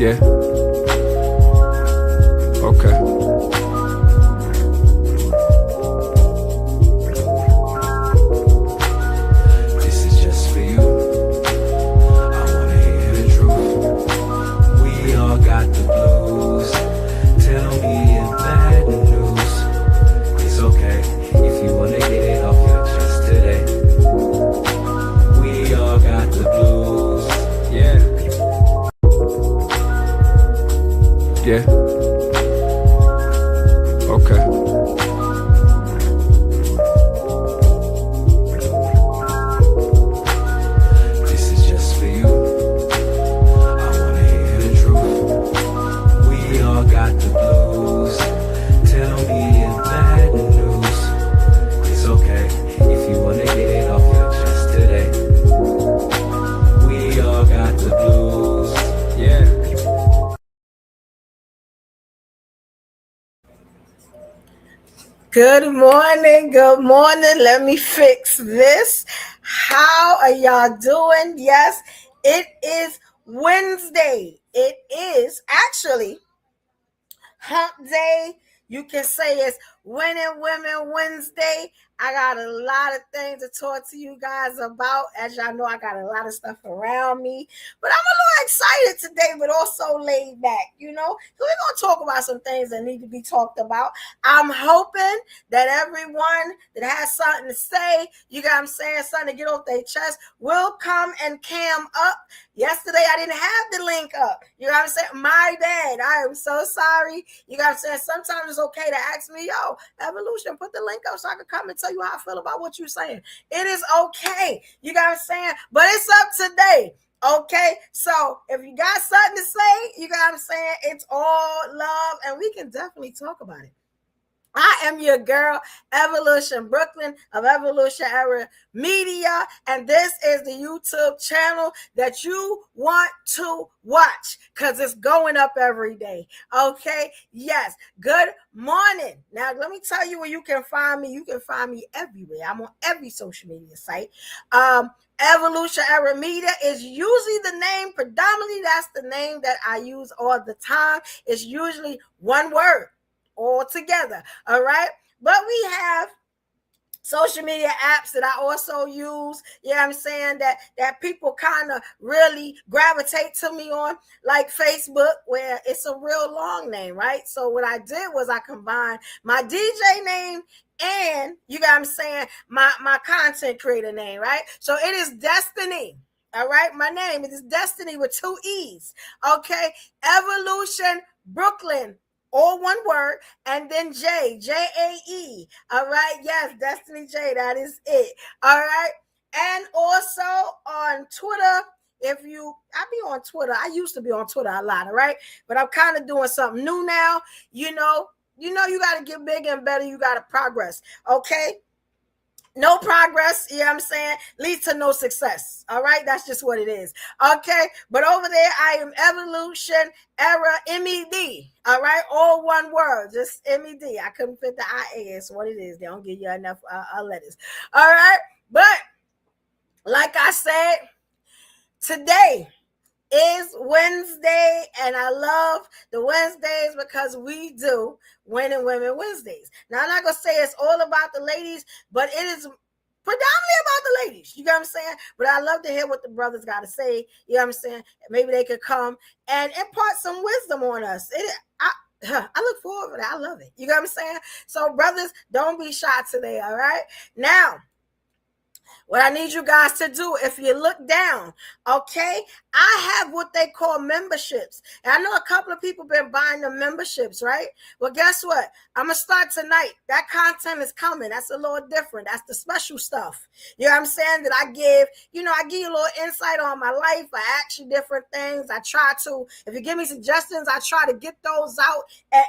Yeah. Okay. This is just for you. I wanna hear the truth. We all got the blues. Tell me if bad news. It's okay if you wanna get it off your chest today. We all got the blues. Yeah. Yeah. Okay. This is just for you. I wanna hear the truth. We all got the blues. Tell me if bad news. It's okay if you wanna get it off your chest today. We all got the blues. Yeah. Good morning. Good morning. Let me fix this. How are y'all doing? Yes, it is Wednesday. It is actually Hump Day. You can say it's Winning Women Wednesday. I got a lot of things to talk to you guys about. As y'all know, I got a lot of stuff around me. But I'm a little excited today, but also laid back, you know? So we're going to talk about some things that need to be talked about. I'm hoping that everyone that has something to say, you got what I'm saying, something to get off their chest, will come and cam up. Yesterday, I didn't have the link up. You know what I'm saying? My bad. I am so sorry. You got what I'm saying? Sometimes it's okay to ask me, yo, Evolution, put the link up so I can come and tell you how I feel about what you're saying. It is okay. You got what I'm saying? But it's up today. Okay, so if you got something to say, you got what I'm saying? It's all love, and we can definitely talk about it. I am your girl, Evolution Brooklyn of Evolution Era Media, and this is the YouTube channel that you want to watch because it's going up every day. Okay, yes, good morning. Now, let me tell you where you can find me. You can find me everywhere. I'm on every social media site. Evolution Era Media is usually the name, predominantly that's the name that I use all the time. It's usually one word all together. All right. But we have social media apps that I also use, you know what I'm saying, that people kind of really gravitate to me on, like Facebook, where it's a real long name, right? So what I did was I combined my DJ name and, you got what I'm saying, my content creator name, right? So it is Destiny. All right, my name is Destiny with 2 E's. Okay, Evolution Brooklyn, all one word, and then J, J-A-E. All right, yes, Destiny J, that is it. All right, and also on Twitter. I be on Twitter. I used to be on Twitter a lot, all right? But I'm kind of doing something new now. You know, you got to get bigger and better. You got to progress, okay? No progress, you know what I'm saying, leads to no success. All right, that's just what it is. Okay, but over there, I am Evolution Era MED. All right, all one word, just MED. I couldn't fit the IA. It's what it is. They don't give you enough letters. All right, but like I said, today is Wednesday, and I love the Wednesdays because we do Winning Women Wednesdays. Now, I'm not going to say it's all about the ladies, but it is predominantly about the ladies. You know what I'm saying? But I love to hear what the brothers got to say. You know what I'm saying? Maybe they could come and impart some wisdom on us. I look forward to that. I love it. You know what I'm saying? So, brothers, don't be shy today, all right? Now, what I need you guys to do, if you look down, okay, I have what they call memberships. And I know a couple of people been buying the memberships, right? Well, guess what? I'm going to start tonight. That content is coming. That's a little different. That's the special stuff. You know what I'm saying? That I give, I give you a little insight on my life. I ask you different things. I try to, if you give me suggestions, I try to get those out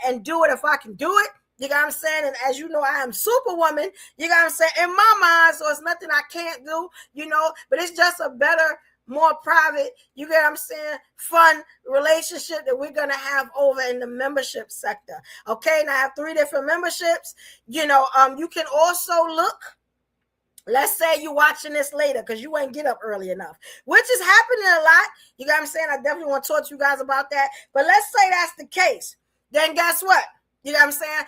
and do it if I can do it. You got what I'm saying? And as you know, I am Superwoman. You got what I'm saying? In my mind, so it's nothing I can't do, but it's just a better, more private, you get what I'm saying, fun relationship that we're going to have over in the membership sector. Okay, now I have 3 different memberships. You can also look let's say you're watching this later because you ain't get up early enough, which is happening a lot. You got what I'm saying? I definitely want to talk to you guys about that. But let's say that's the case. Then guess what? You know what I'm saying?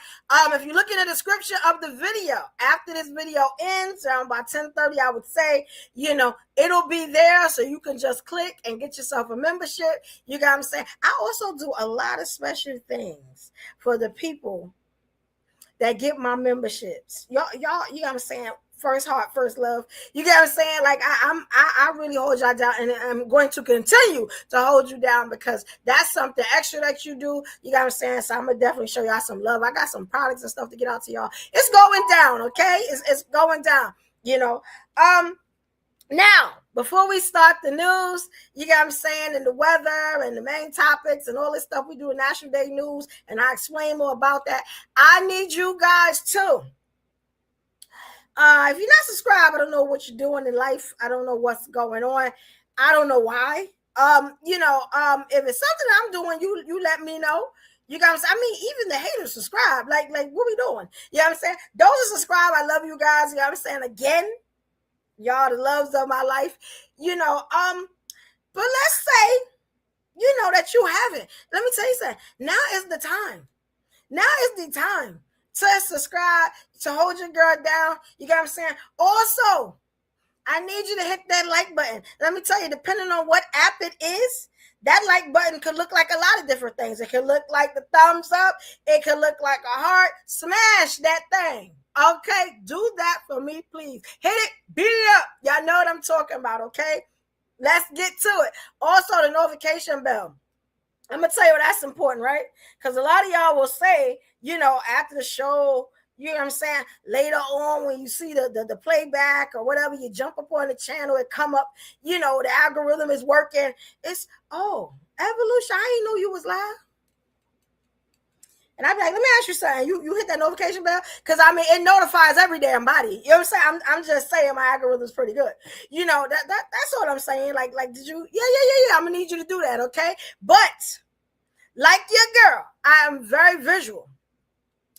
If you look in the description of the video, after this video ends, around about 10:30, I would say, it'll be there so you can just click and get yourself a membership. You got what I'm saying? I also do a lot of special things for the people that get my memberships. Y'all, you know what I'm saying? First heart, first love. You get what I'm saying? Like I really hold y'all down, and I'm going to continue to hold you down because that's something extra that you do. You got what I'm saying? So I'm gonna definitely show y'all some love. I got some products and stuff to get out to y'all. It's going down, okay? It's going down. Now, before we start the news, you got what I'm saying, and the weather and the main topics and all this stuff we do in National Day News, and I explain more about that. I need you guys to. If you're not subscribed, I don't know what you're doing in life. I don't know what's going on. I don't know why. If it's something I'm doing, you let me know. You got what I'm saying? I mean, even the haters subscribe. Like what we doing? You know what I'm saying? Those are subscribed. I love you guys. You know what I'm saying? Again, y'all the loves of my life. But let's say, that you haven't. Let me tell you something. Now is the time. Now is the time to subscribe, to hold your girl down. You got what I'm saying? Also, I need you to hit that like button. Let me tell you, depending on what app it is, that like button could look like a lot of different things. It could look like the thumbs up. It could look like a heart. Smash that thing. Okay? Do that for me, please. Hit it. Beat it up. Y'all know what I'm talking about, okay? Let's get to it. Also, the notification bell. I'm going to tell you that's important, right? Because a lot of y'all will say, after the show, you know what I'm saying? Later on, when you see the playback or whatever, you jump up on the channel, it come up, the algorithm is working. It's, Evolution, I didn't know you was live. And I'd be like, let me ask you something. You hit that notification bell? Because, it notifies every damn body. You know what I'm saying? I'm just saying my algorithm's pretty good. That's what I'm saying. Like, did you? Yeah. I'm going to need you to do that, okay? But, like your girl, I am very visual.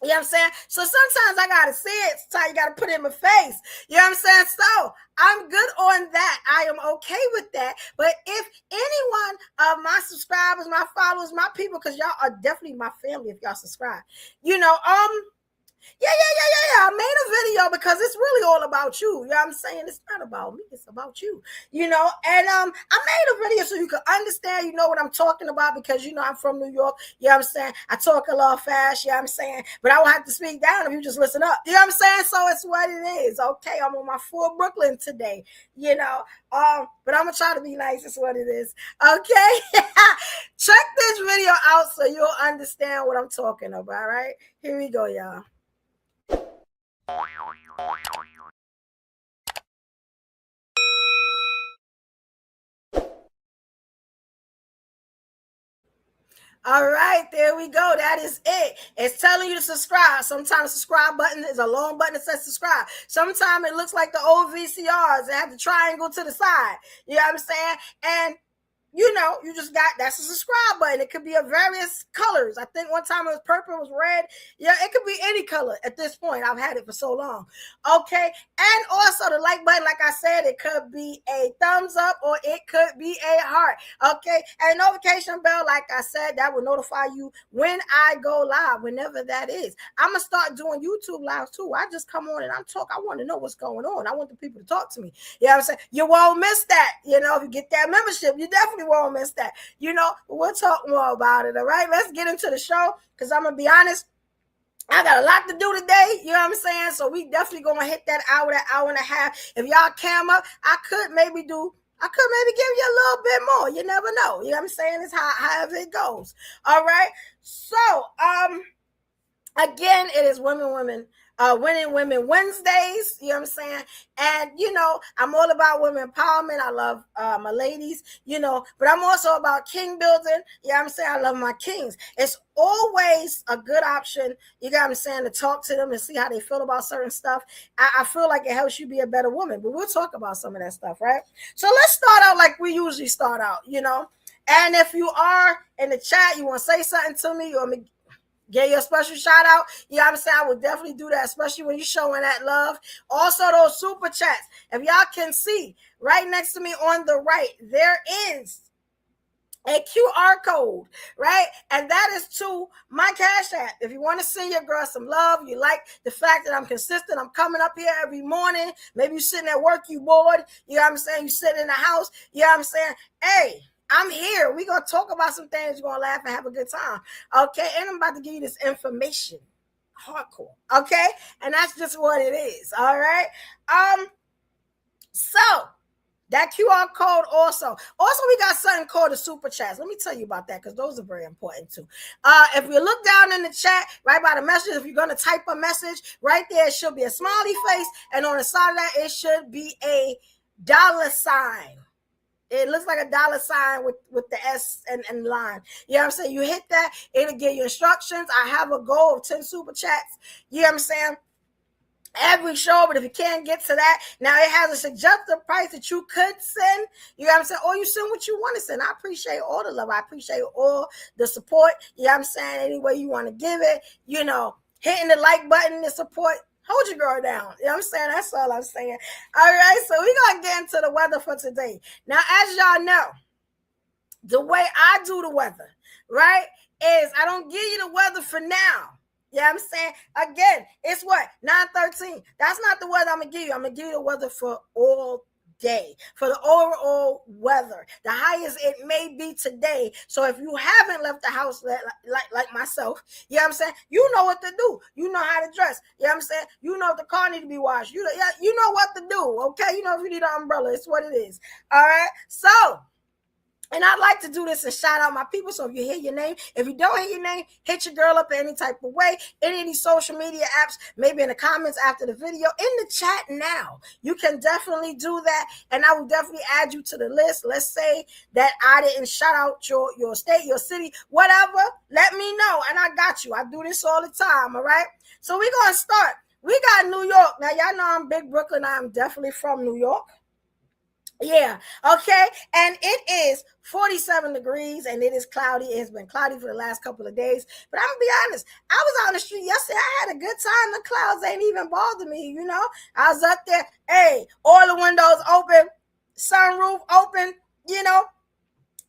You know what I'm saying? So sometimes I got to see it. Sometimes you got to put it in my face. You know what I'm saying? So I'm good on that. I am okay with that. But if anyone of my subscribers, my followers, my people, because y'all are definitely my family if y'all subscribe, yeah. I made a video because it's really all about you. You know what I'm saying? It's not about me. It's about you. And I made a video so you can understand, what I'm talking about because, I'm from New York. You know what I'm saying? I talk a lot fast. You know what I'm saying? But I won't have to speak down if you just listen up. You know what I'm saying? So it's what it is. Okay. I'm on my full Brooklyn today, but I'm going to try to be nice. It's what it is. Okay. Check this video out so you'll understand what I'm talking about. All right. Here we go, y'all. All right, there we go. That is it. It's telling you to subscribe. Sometimes the subscribe button is a long button that says subscribe. Sometimes it looks like the old VCRs that have the triangle to the side. You know what I'm saying? And you just that's a subscribe button. It could be of various colors. I think one time it was purple, it was red. Yeah, it could be any color at this point. I've had it for so long. Okay. And also the like button, like I said, it could be a thumbs up or it could be a heart. Okay. And notification bell, like I said, that will notify you when I go live, whenever that is. I'm going to start doing YouTube lives too. I just come on and I'm talking. I want to know what's going on. I want the people to talk to me. You know what I'm saying? You won't miss that. If you get that membership, you definitely won't miss that. We'll talk more about it. All right, let's get into the show because I'm gonna be honest, I got a lot to do today. You know what I'm saying? So we definitely gonna hit that hour and a half. If y'all cam up, I could maybe give you a little bit more. You never know. You know what I'm saying? It's however it goes. All right. So again, it is Winning Women Wednesdays, you know what I'm saying? And, I'm all about women empowerment. I love my ladies, but I'm also about king building. You know what I'm saying? I love my kings. It's always a good option, you know what I'm saying, to talk to them and see how they feel about certain stuff. I feel like it helps you be a better woman, but we'll talk about some of that stuff, right? So let's start out like we usually start out, And if you are in the chat, you want to say something to me, Get your special shout out. You know what I'm saying? I would definitely do that, especially when you're showing that love. Also, those super chats. If y'all can see, right next to me on the right, there is a QR code, right? And that is to my Cash App. If you want to send your girl some love, you like the fact that I'm consistent, I'm coming up here every morning. Maybe you're sitting at work, you bored. You know what I'm saying? You sitting in the house. You know what I'm saying? Hey, I'm here. We're going to talk about some things. You're going to laugh and have a good time. Okay. And I'm about to give you this information. Hardcore. Okay. And that's just what it is. All right. So that QR code also. Also, we got something called the super chats. Let me tell you about that because those are very important too. If you look down in the chat, right by the message, if you're going to type a message, right there, it should be a smiley face. And on the side of that, it should be a $sign. It looks like a $sign with the S and line. You know what I'm saying? You hit that, it'll give you instructions. I have a goal of 10 super chats. You know what I'm saying? Every show, but if you can't get to that, now it has a suggested price that you could send. You know what I'm saying? Or you send what you want to send. I appreciate all the love. I appreciate all the support. You know what I'm saying? Any way you want to give it, you know, hitting the like button to support. Hold your girl down. You know what I'm saying? That's all I'm saying. All right, so we're going to get into the weather for today. Now, as y'all know, the way I do the weather, right, is I don't give you the weather for now. Yeah, you know I'm saying? Again, it's what? 9:13. That's not the weather I'm going to give you. I'm going to give you the weather for all day, for the overall weather. The highest it may be today. So if you haven't left the house like myself, you know what I'm saying? You know what to do. You know how to dress. You know what I'm saying? You know if the car need to be washed. You know what to do, okay? You know if you need an umbrella. It's what it is. All right? So, and I'd like to do this and shout out my people. So if you hear your name, if you don't hear your name, hit your girl up in any type of way, any of these social media apps, maybe in the comments after the video, in the chat now. You can definitely do that. And I will definitely add you to the list. Let's say that I didn't shout out your state, your city, whatever. Let me know. And I got you. I do this all the time. All right. So we're going to start. We got New York. Now, y'all know I'm big Brooklyn. I'm definitely from New York. Yeah, okay, and it is 47 degrees and it is cloudy. It has been cloudy for the last couple of days, but I'm gonna be honest, I was out on the street yesterday. I had a good time. The clouds ain't even bothered me, you know. I was up there, hey, all the windows open, sunroof open, you know,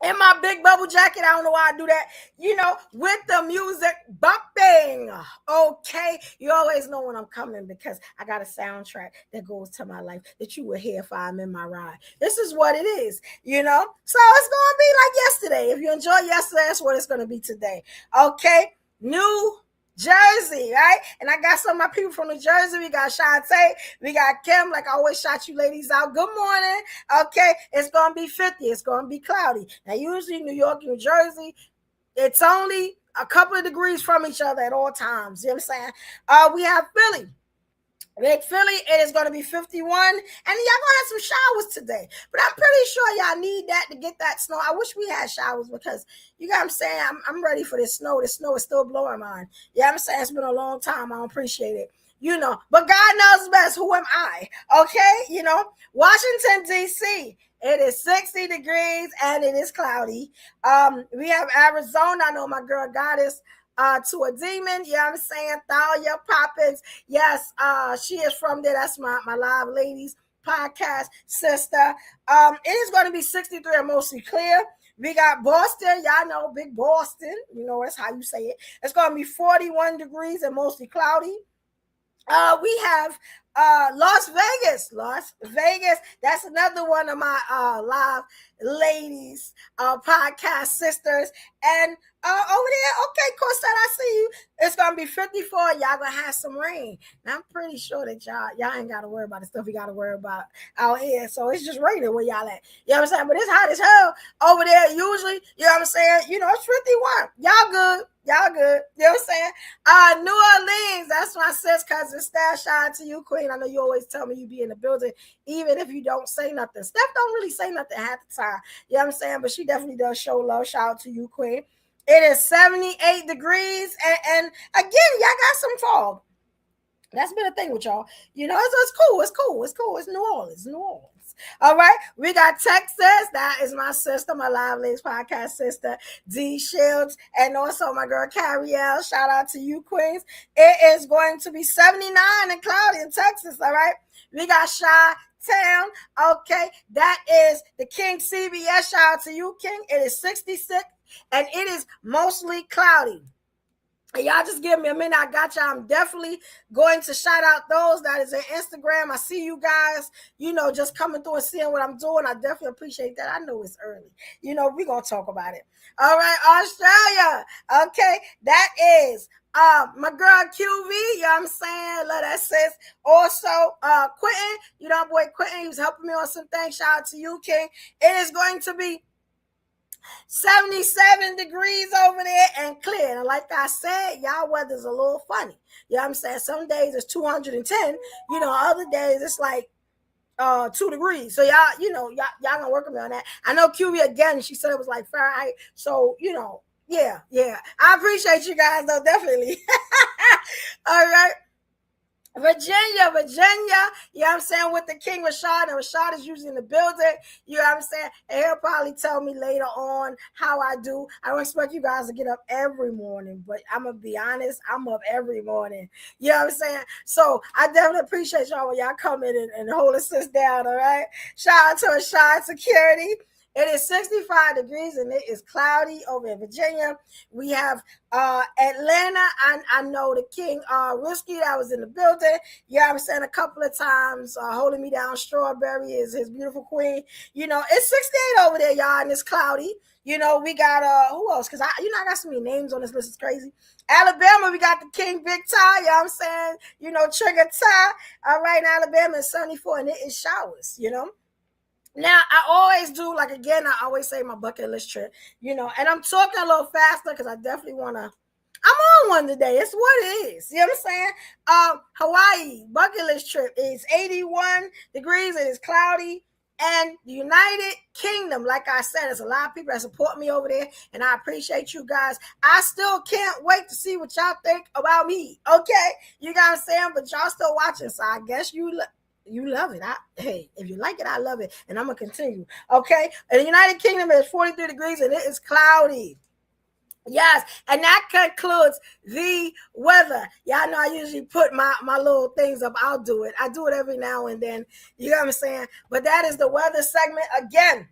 in my big bubble jacket. I don't know why I do that, you know, with the music bumping. Okay, you always know when I'm coming because I got a soundtrack that goes to my life that you will hear if I'm in my ride. This is what it is, you know. So it's gonna be like yesterday. If you enjoyed yesterday, that's what it's gonna be today. Okay, New Jersey, right? And I got some of my people from New Jersey. We got Shantae, we got Kim. Like I always shout you ladies out. Good morning. Okay, it's gonna be 50. It's gonna be cloudy. Now, usually New York, New Jersey, it's only a couple of degrees from each other at all times. You know what I'm saying? We have Philly. Big Philly, it is going to be 51, and y'all going to have some showers today. But I'm pretty sure y'all need that to get that snow. I wish we had showers because, you know what I'm saying, I'm ready for this snow. The snow is still blowing mine. Yeah, I'm saying it's been a long time. I don't appreciate it. You know, but God knows best. Who am I? Okay, you know, Washington, D.C., it is 60 degrees and it is cloudy. We have Arizona. I know my girl Goddess to a demon. You know what I'm saying? Thalia Poppins. Yes, she is from there. That's my Live Ladies podcast sister. It is going to be 63 and mostly clear. We got Boston. Y'all know big Boston. You know, that's how you say it. It's going to be 41 degrees and mostly cloudy. We have Las Vegas. That's another one of my Live Ladies podcast sisters. And over there, okay, Cosette, I see you. It's gonna be 54. Y'all gonna have some rain. Now I'm pretty sure that y'all ain't gotta worry about the stuff you gotta worry about out here. So it's just raining where y'all at. You know what I'm saying? But it's hot as hell over there usually. You know what I'm saying? You know, it's 51. Y'all good. Y'all good. You know what I'm saying? New Orleans, that's my sis cousin. Stash shine to you, Queen. I know you always tell me you be in the building, even if you don't say nothing. Steph don't really say nothing half the time. You know what I'm saying? But she definitely does show love. Shout out to you, Queen. It is 78 degrees. And again, y'all got some fog. That's been a thing with y'all. You know, it's cool. It's cool. It's New Orleans. All right, we got Texas. That is my sister, my Live Ladies podcast sister, D Shields, and also my girl Carrie L. Shout out to you, Queens. It is going to be 79 and cloudy in Texas. All right, we got Chi Town. Okay, that is the King CBS. Shout out to you, King. It is 66 and it is mostly cloudy. Y'all just give me a minute. I got y'all. I'm definitely going to shout out those that is in Instagram. I see you guys, just coming through and seeing what I'm doing. I definitely appreciate that. I know it's early. We're going to talk about it. All right, Australia. Okay, that is my girl QV, you know what I'm saying? Love that sis. Also, Quentin, boy Quentin, he was helping me on some things. Shout out to you, King. It is going to be 77 degrees over there and clear. And like I said, y'all weather's a little funny. You know what I'm saying? Some days it's 210, other days it's like 2 degrees. So y'all gonna work with me on that. I know QV again, she said it was like Fahrenheit. So, yeah. I appreciate you guys though, definitely. All right. Virginia, you know what I'm saying, with the King Rashad, and Rashad is usually in the building, you know what I'm saying, and he'll probably tell me later on how I do. I don't expect you guys to get up every morning, but I'm going to be honest, I'm up every morning, you know what I'm saying, so I definitely appreciate y'all when y'all come in and hold us down, all right, shout out to Rashad Security. It is 65 degrees and it is cloudy over in Virginia. We have Atlanta. I know the King Risky that was in the building. You know what I'm saying, a couple of times. Holding me down, Strawberry is his beautiful queen. It's 68 over there, y'all, and it's cloudy. We got who else? Because I got so many names on this list. It's crazy. Alabama, we got the King Big Ty. You know what I'm saying? Trigger Ty. All right, in Alabama is 74 and it is showers. Now, I always do, like, again, I always say my bucket list trip, and I'm talking a little faster because I definitely want to, I'm on one today. It's what it is. You know what I'm saying? Hawaii bucket list trip is 81 degrees. It is cloudy. And the United Kingdom, like I said, there's a lot of people that support me over there, and I appreciate you guys. I still can't wait to see what y'all think about me, okay? You know what I'm saying? But y'all still watching, so I guess you love it. Hey, if you like it, I love it. And I'm going to continue. Okay. And the United Kingdom is 43 degrees and it is cloudy. Yes. And that concludes the weather. Y'all know I usually put my little things up. I'll do it. I do it every now and then. You know what I'm saying? But that is the weather segment. Again,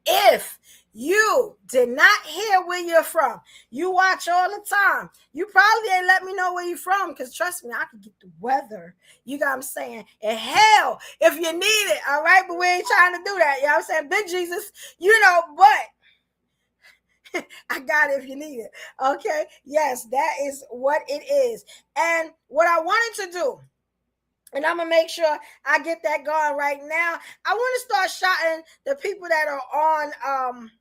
if you did not hear where you're from, you watch all the time, you probably ain't let me know where you're from, because trust me, I can get the weather. You got what I'm saying? And hell, if you need it, all right? But we ain't trying to do that. You know what I'm saying? Big Jesus, but I got it if you need it. Okay? Yes, that is what it is. And what I wanted to do, and I'm going to make sure I get that going right now, I want to start shouting the people that are on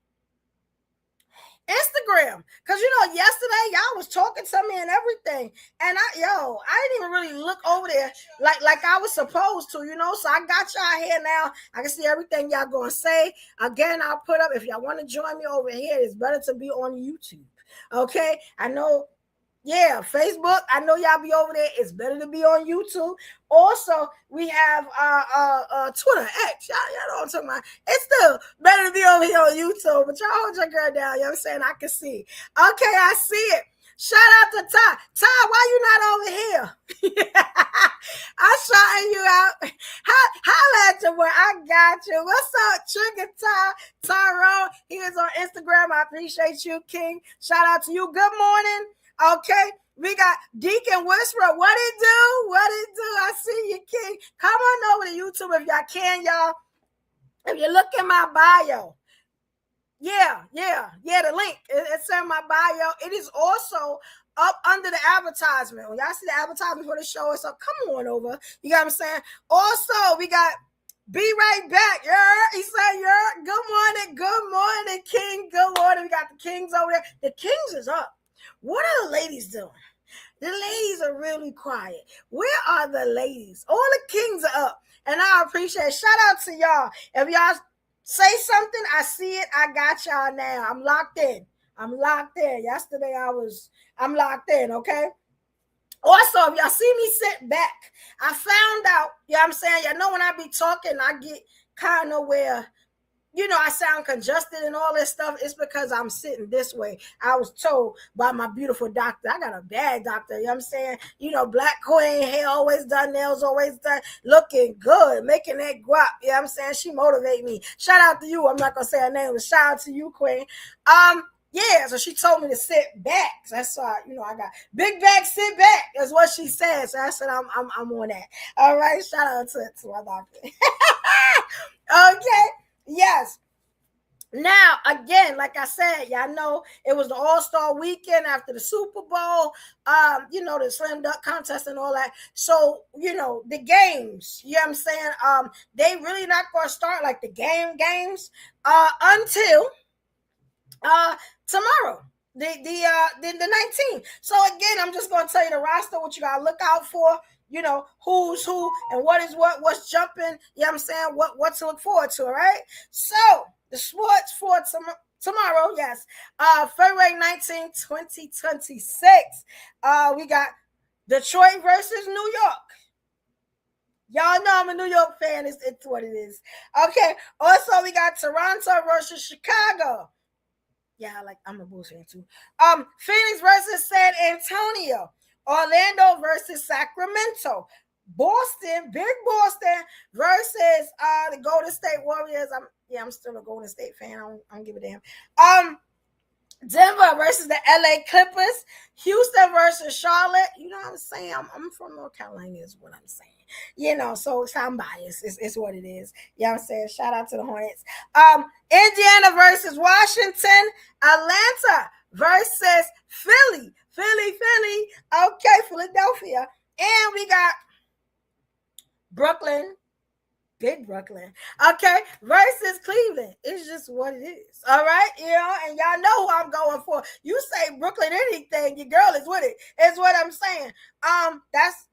Instagram, because yesterday y'all was talking to me and everything, and I didn't even really look over there like I was supposed to, so I got y'all here now. I can see everything y'all gonna say. Again, I'll put up, if y'all want to join me over here, it's better to be on YouTube. Okay, I know. Yeah, Facebook, I know y'all be over there. It's better to be on YouTube. Also, we have Twitter, X. Y'all know what I'm talking about. It's still better to be over here on YouTube, but y'all hold your girl down. You know what I'm saying? I can see. Okay, I see it. Shout out to Ty. Ty, why you not over here? I'm shouting you out. Holla at your boy. I got you. What's up, Trigger Ty? Tyrone, he is on Instagram. I appreciate you, King. Shout out to you. Good morning. Okay, we got Deacon Whisperer. What it do? I see you, King. Come on over to YouTube if y'all can, y'all. If you look in my bio, yeah, the link. It's in my bio. It is also up under the advertisement. When y'all see the advertisement for the show, it's up. Come on over. You got what I'm saying? Also, we got Be Right Back. He said, good morning, King. Good morning. We got the Kings over there. The Kings is up. What are the ladies doing? The ladies are really quiet. Where are the ladies? All the Kings are up. And I appreciate it. Shout out to y'all. If y'all say something, I see it. I got y'all now. I'm locked in. Yesterday I'm locked in, okay? Also, if y'all see me sit back, I found out, you know what I'm saying? Y'all know when I be talking, I get kind of where, I sound congested and all this stuff. It's because I'm sitting this way. I was told by my beautiful doctor. I got a bad doctor, you know what I'm saying? Black queen, hair always done, nails always done, looking good, making that guap, you know what I'm saying? She motivate me. Shout out to you. I'm not going to say her name, but shout out to you, queen. Yeah, so she told me to sit back. So that's why, I got big back, sit back. That's what she said. So I said I'm on that. All right, shout out to my doctor. Okay, yes. Now, again, like I said, y'all know it was the All-Star weekend after the Super Bowl, the slam dunk contest and all that. So, the games, you know what I'm saying? They really not going to start like the games until tomorrow, the 19th. So again, I'm just going to tell you the roster, what you got to look out for, who's who and what is what's jumping, you know what I'm saying, what to look forward to, all right? So the sports for tomorrow, yes, February 19th, 2026, we got Detroit versus New York. Y'all know I'm a New York fan. It's what it is. Okay. Also, we got Toronto versus Chicago. Yeah, I'm a Bulls fan too. Phoenix versus San Antonio. Orlando versus Sacramento. Boston, big Boston versus the Golden State Warriors. I'm still a Golden State fan. I don't give a damn. Denver versus the LA Clippers. Houston versus Charlotte. You know what I'm saying? I'm from North Carolina is what I'm saying. So I'm biased. It's what it is. You know what I'm saying? Shout out to the Hornets. Indiana versus Washington. Atlanta versus Philly. Okay, Philadelphia. And we got Brooklyn. Big Brooklyn, okay, versus Cleveland. It's just what it is, all right? And y'all know who I'm going for. You say Brooklyn anything, your girl is with it. It's what I'm saying. That's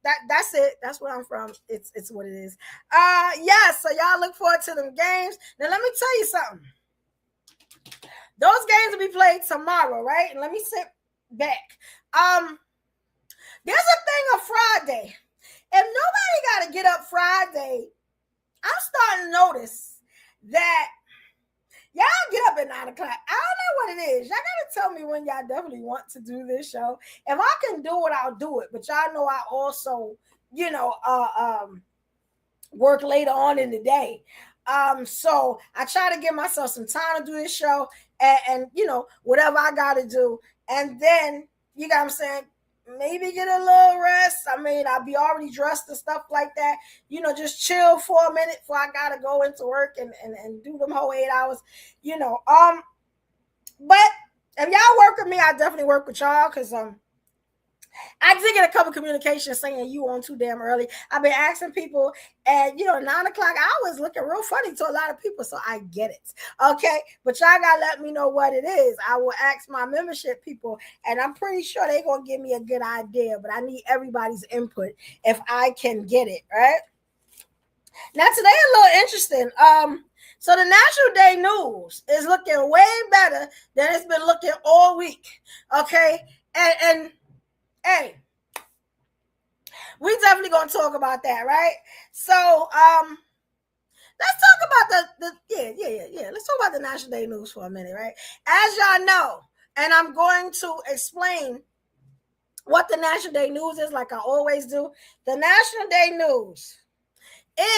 it. That's where I'm from. It's what it is. Yeah, so y'all look forward to them games. Now, let me tell you something. Those games will be played tomorrow, right? And let me sit back. There's a thing on Friday. If nobody got to get up Friday, I'm starting to notice that y'all get up at 9 o'clock. I don't know what it is. Y'all got to tell me when y'all definitely want to do this show. If I can do it, I'll do it. But y'all know I also, work later on in the day. So I try to give myself some time to do this show and whatever I got to do. And then, you know what I'm saying, maybe get a little rest. I mean, I'll be already dressed and stuff like that. Just chill for a minute before I gotta go into work and do them whole 8 hours. But if y'all work with me, I definitely work with y'all because I did get a couple communications saying you on too damn early. I've been asking people, and 9 o'clock hours looking real funny to a lot of people, so I get it. Okay, but y'all gotta let me know what it is. I will ask my membership people, and I'm pretty sure they're gonna give me a good idea. But I need everybody's input if I can get it right. Now today a little interesting. So the National Day News is looking way better than it's been looking all week. Okay, and hey, we definitely gonna talk about that, right? So let's talk about the let's talk about the National Day News for a minute, right? As y'all know, and I'm going to explain what the National Day News is, like I always do. The National Day News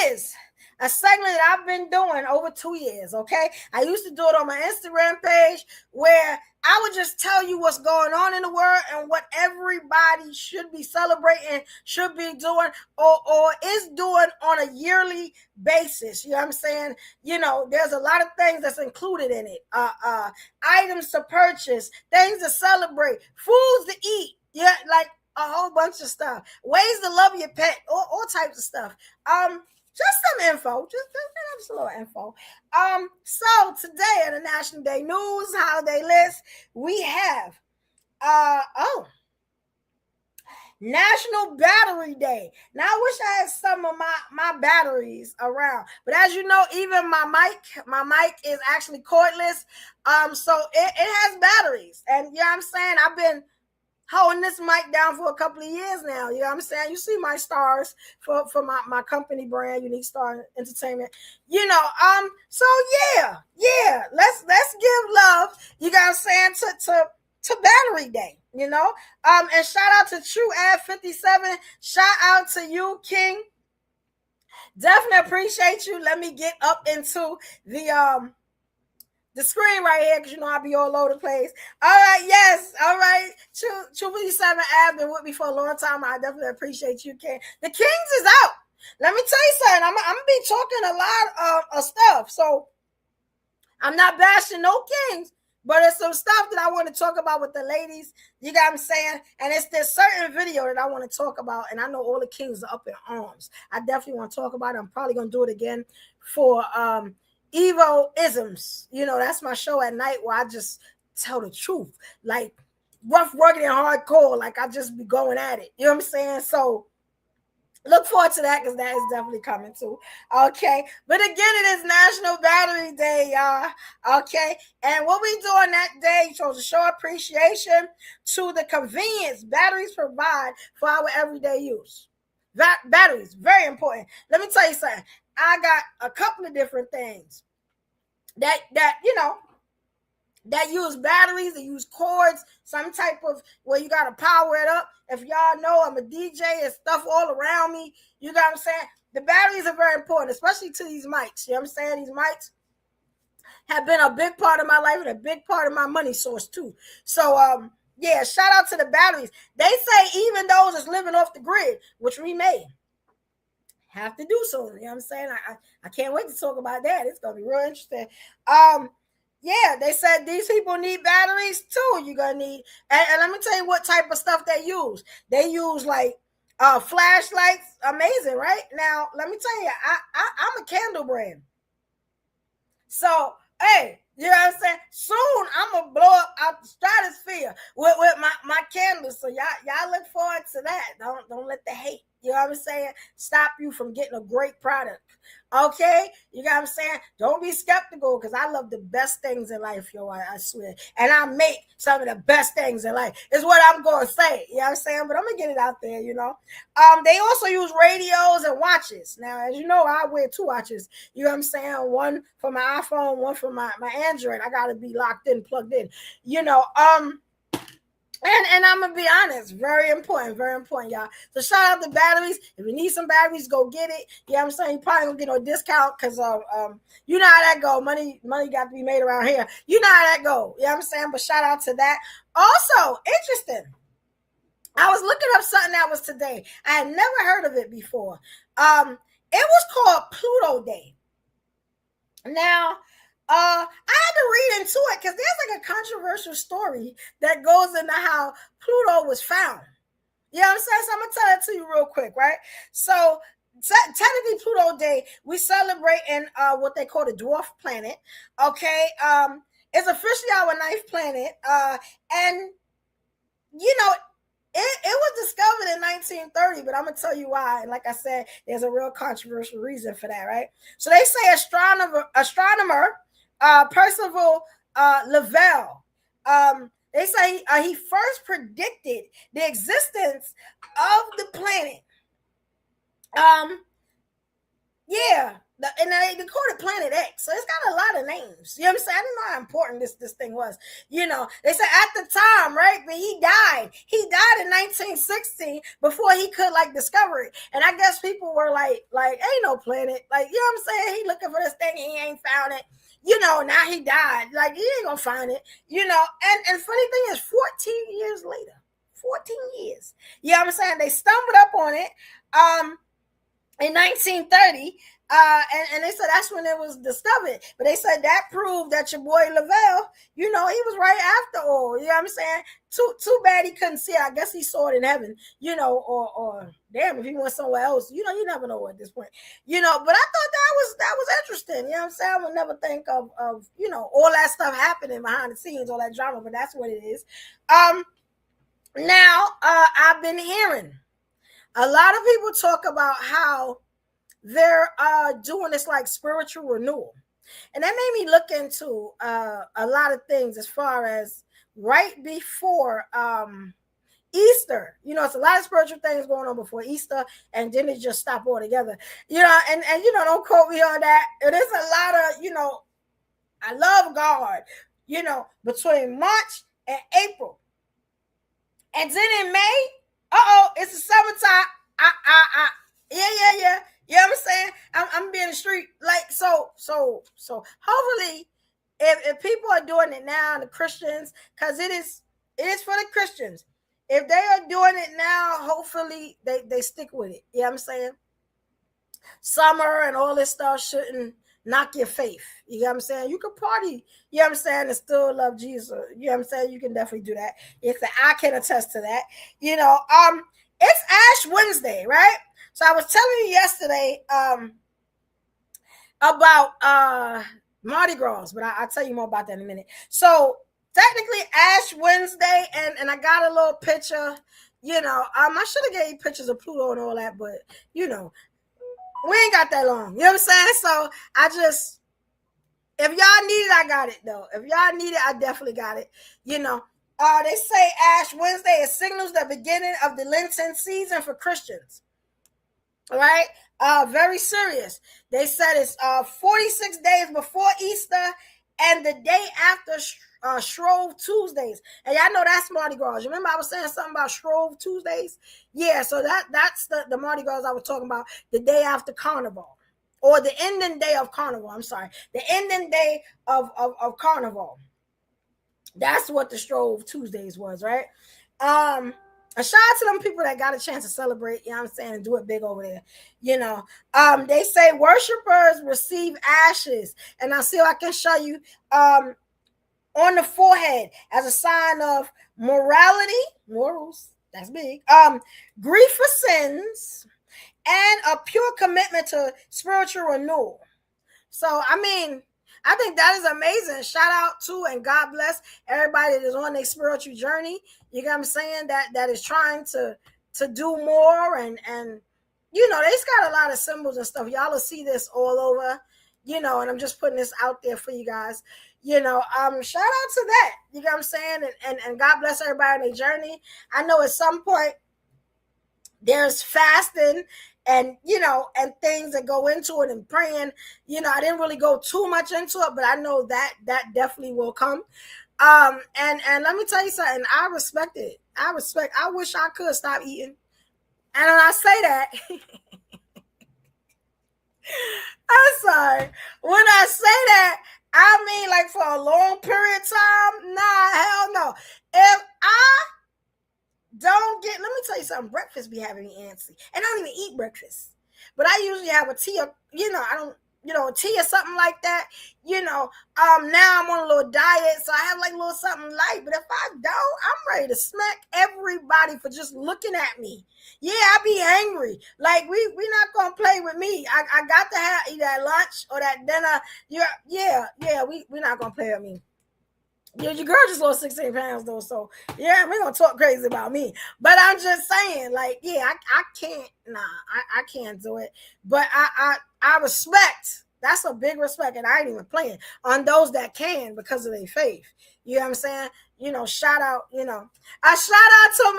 is a segment that I've been doing over 2 years, okay? I used to do it on my Instagram page where I would just tell you what's going on in the world and what everybody should be celebrating, should be doing, or is doing on a yearly basis. You know what I'm saying? There's a lot of things that's included in it. Items to purchase, things to celebrate, foods to eat, yeah, like a whole bunch of stuff. Ways to love your pet, all types of stuff. Just some info, just a little info. So today at the National Day News Holiday List, we have National Battery Day. Now I wish I had some of my batteries around, but as you know, even my mic is actually cordless. So it has batteries, and you know what I'm saying, I've been holding this mic down for a couple of years now. You know what I'm saying? You see my stars for my company brand, Unique Star Entertainment. So yeah. Let's give love, you know what I'm saying, to Battery Day, and shout out to True Ad 57. Shout out to you, King. Definitely appreciate you. Let me get up into the screen right here, because I'll be all over the place. All right, yes, all right. True 57 Ab been with me for a long time. I definitely appreciate you, King. The Kings is out. Let me tell you something. I'm gonna be talking a lot of stuff, so I'm not bashing no Kings, but it's some stuff that I want to talk about with the ladies. You got what I'm saying? And it's this certain video that I want to talk about, and I know all the Kings are up in arms. I definitely want to talk about it. I'm probably gonna do it again for Evo Isms. That's my show at night where I just tell the truth, like rough, rugged, and hardcore. Like I just be going at it. You know what I'm saying? So look forward to that, because that is definitely coming too. Okay. But again, it is National Battery Day, y'all. Okay. And what we do on that day shows to show appreciation to the convenience batteries provide for our everyday use. Batteries, very important. Let me tell you something. I got a couple of different things that use batteries, that use cords, some type of where you got to power it up. If y'all know, I'm a DJ and stuff all around me. You know what I'm saying? The batteries are very important, especially to these mics. You know what I'm saying? These mics have been a big part of my life and a big part of my money source too. So, yeah, shout out to the batteries. They say even those that's living off the grid, which we may have to do so. You know what I'm saying? I can't wait to talk about that. It's going to be real interesting. Yeah, they said these people need batteries too. You're gonna need, and let me tell you what type of stuff they use. They use like flashlights. Amazing, right? Now, let me tell you, I'm a candle brand. So, hey, you know what I'm saying? Soon I'm gonna blow up out the stratosphere with my candles. So y'all look forward to that. Don't let the hate, you know what I'm saying, stop you from getting a great product. Okay, you know what I'm saying? Don't be skeptical, because I love the best things in life, yo. I swear, and I make some of the best things in life. Is what I'm gonna say. You know what I'm saying? But I'm gonna get it out there. They also use radios and watches. Now, as you know, I wear 2 watches. You know what I'm saying? One for my iPhone, one for my Android. I gotta be locked in, plugged in. And I'm gonna be honest, very important, y'all. So shout out to batteries. If you need some batteries, go get it. You know what I'm saying? You probably don't get no discount, because you know how that go. Money got to be made around here. You know how that go. You know what I'm saying? But shout out to that. Also, interesting. I was looking up something that was today. I had never heard of it before. It was called Pluto Day. Now, I had to read into it, because there's like a controversial story that goes into how Pluto was found. You know what I'm saying? So I'm going to tell it to you real quick, right? So technically Pluto Day, we celebrate in what they call the dwarf planet. Okay. It's officially our 9th planet. And it was discovered in 1930, but I'm going to tell you why. And like I said, there's a real controversial reason for that, right? So they say astronomer Percival Lowell, they say he first predicted the existence of the planet. Yeah, and they call it Planet X, so it's got a lot of names. You know what I'm saying? I didn't know how important this thing was. They said at the time, right? But he died. He died in 1916 before he could discover it. And I guess people were like, ain't no planet. You know what I'm saying? He looking for this thing, he ain't found it. Now he died. He ain't gonna find it. And funny thing is, 14 years later, 14 years. You know what I'm saying? They stumbled up on it. In 1930, and they said that's when it was discovered. But they said that proved that your boy Lowell, he was right after all. You know what I'm saying? Too bad he couldn't see it. I guess he saw it in heaven, or damn, if he went somewhere else, you never know at this point. But I thought that was interesting. You know what I'm saying? I would never think of all that stuff happening behind the scenes, all that drama, but that's what it is. Now, I've been hearing a lot of people talk about how they're doing this spiritual renewal. And that made me look into a lot of things as far as right before Easter, it's a lot of spiritual things going on before Easter, and then it just stop altogether. And don't quote me on that. It is a lot of, I love God, between March and April. And then in May, it's the summertime. Yeah. You know what I'm saying? I'm being the street. Like, so hopefully if people are doing it now, the Christians, because it is for the Christians. If they are doing it now, hopefully they stick with it. You know what I'm saying? Summer and all this stuff shouldn't knock your faith. You know what I'm saying? You can party, you know what I'm saying, and still love Jesus. You know what I'm saying? You can definitely do that. I can attest to that. It's Ash Wednesday, right? So I was telling you yesterday about Mardi Gras, but I'll tell you more about that in a minute. So technically Ash Wednesday, and I got a little picture, I should have gave pictures of Pluto and all that, but we ain't got that long. You know what I'm saying? So if y'all need it, I got it though. If y'all need it, I definitely got it. They say Ash Wednesday, it signals the beginning of the Lenten season for Christians. All right? Very serious. They said it's 46 days before Easter and the day after Shrove Tuesdays. And y'all know that's Mardi Gras. You remember I was saying something about Shrove Tuesdays? Yeah, so that's the Mardi Gras I was talking about, the day after Carnival. Or the ending day of Carnival. I'm sorry. The ending day of Carnival. That's what the Shrove Tuesdays was, right? A shout out to them people that got a chance to celebrate, you know what I'm saying, and do it big over there. They say worshipers receive ashes. And I'll see if I can show you on the forehead as a sign of morals, that's big, grief for sins, and a pure commitment to spiritual renewal. So, I think that is amazing. Shout out to and God bless everybody that is on their spiritual journey. You know what I'm saying? That is trying to do more and they's got a lot of symbols and stuff. Y'all will see this all over, and I'm just putting this out there for you guys. Shout out to that. You know what I'm saying? And God bless everybody on their journey. I know at some point there's fasting and and things that go into it and praying. I didn't really go too much into it, but I know that definitely will come. And let me tell you something. I respect it. I wish I could stop eating. And when I say that, I'm sorry. When I say that, I mean like for a long period of time. Nah, hell no. If I don't let me tell you something, breakfast be having me antsy. And I don't even eat breakfast. But I usually have a tea or, tea or something like that. Now I'm on a little diet, so I have like a little something light. But if I don't, I'm ready to smack everybody for just looking at me. Yeah, I be angry. Like we not gonna play with me. I got to have either that lunch or that dinner. Yeah, we not gonna play with me. Your girl just lost 16 pounds though, so yeah, we're gonna talk crazy about me. But I'm just saying, like, yeah, I can't, I can't do it. But I respect. That's a big respect, and I ain't even playing on those that can because of their faith. You know what I'm saying? Shout out. I shout out to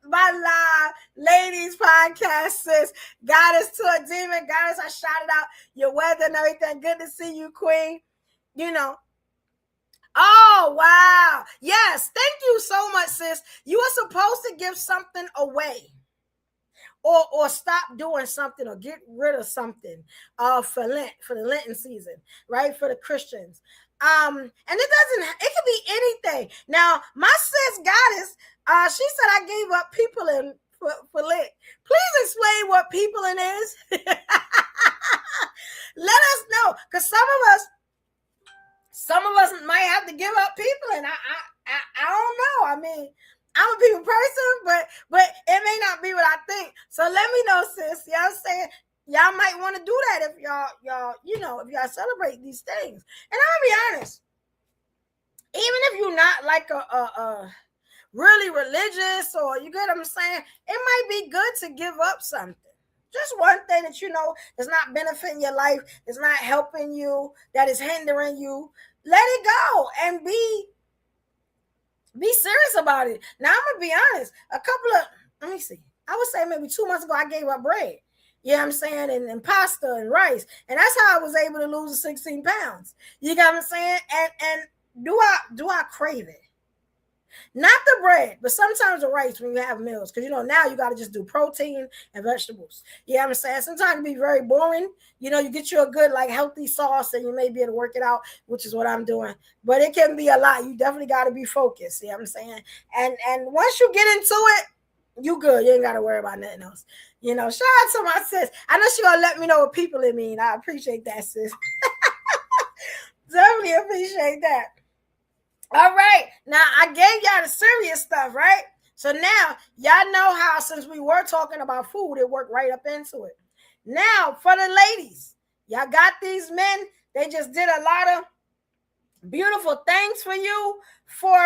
my live ladies podcast, sis. Goddess to a demon, goddess. I shouted out your weather and everything. Good to see you, queen. Oh, wow. Yes. Thank you so much, sis. You are supposed to give something away or stop doing something or get rid of something for Lent, for the Lenten season, right? For the Christians. And it can be anything. Now, my sis goddess, she said I gave up peopling for Lent. Please explain what peopling is. Let us know, because some of us might have to give up people, and I don't know. I'm a people person, but it may not be what I think. So let me know, sis. You know what I'm saying? Y'all might want to do that if y'all if y'all celebrate these things. And I'm gonna be honest, even if you're not like a really religious, or you get what I'm saying, it might be good to give up something. Just one thing that is not benefiting your life, is not helping you, that is hindering you. Let it go and be Be serious about it. Now I'm gonna be honest. Let me see. I would say maybe 2 months ago I gave up bread. You know what I'm saying? And pasta and rice. And that's how I was able to lose the 16 pounds. You got what I'm saying? And do I crave it? Not the bread, but sometimes the rice when you have meals. Because now you gotta just do protein and vegetables. You know what I'm saying? Sometimes it can be very boring. You get you a good like healthy sauce and you may be able to work it out, which is what I'm doing. But it can be a lot. You definitely gotta be focused. You know what I'm saying? And once you get into it, you good. You ain't gotta worry about nothing else. Shout out to my sis. I know she gonna let me know what people it mean. I appreciate that, sis. Definitely appreciate that. All right. Now I gave y'all the serious stuff, right? So now y'all know how, since we were talking about food, it worked right up into it. Now for the ladies, y'all got these men. They just did a lot of beautiful things for you for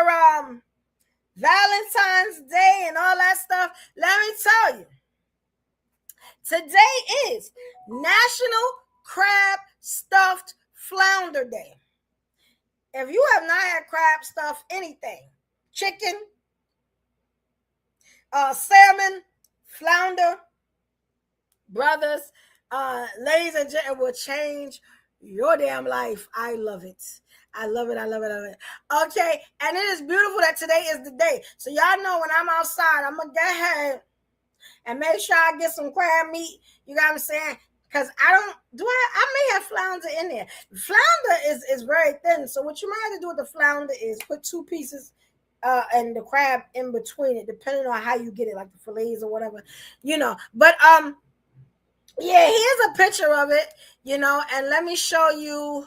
Valentine's Day and all that stuff. Let me tell you, today is National Crab Stuffed Flounder Day. If you have not had crab stuffed anything, chicken, salmon, flounder, brothers, ladies and gentlemen, will change your damn life. I love it. I love it. I love it. I love it. Okay. And it is beautiful that today is the day. So y'all know when I'm outside, I'm going to go ahead and make sure I get some crab meat. You got what I'm saying? Because I may have flounder in there. Flounder is very thin. So what you might have to do with the flounder is put 2 pieces and the crab in between it, depending on how you get it, like the fillets or whatever, But yeah, here's a picture of it, and let me show you.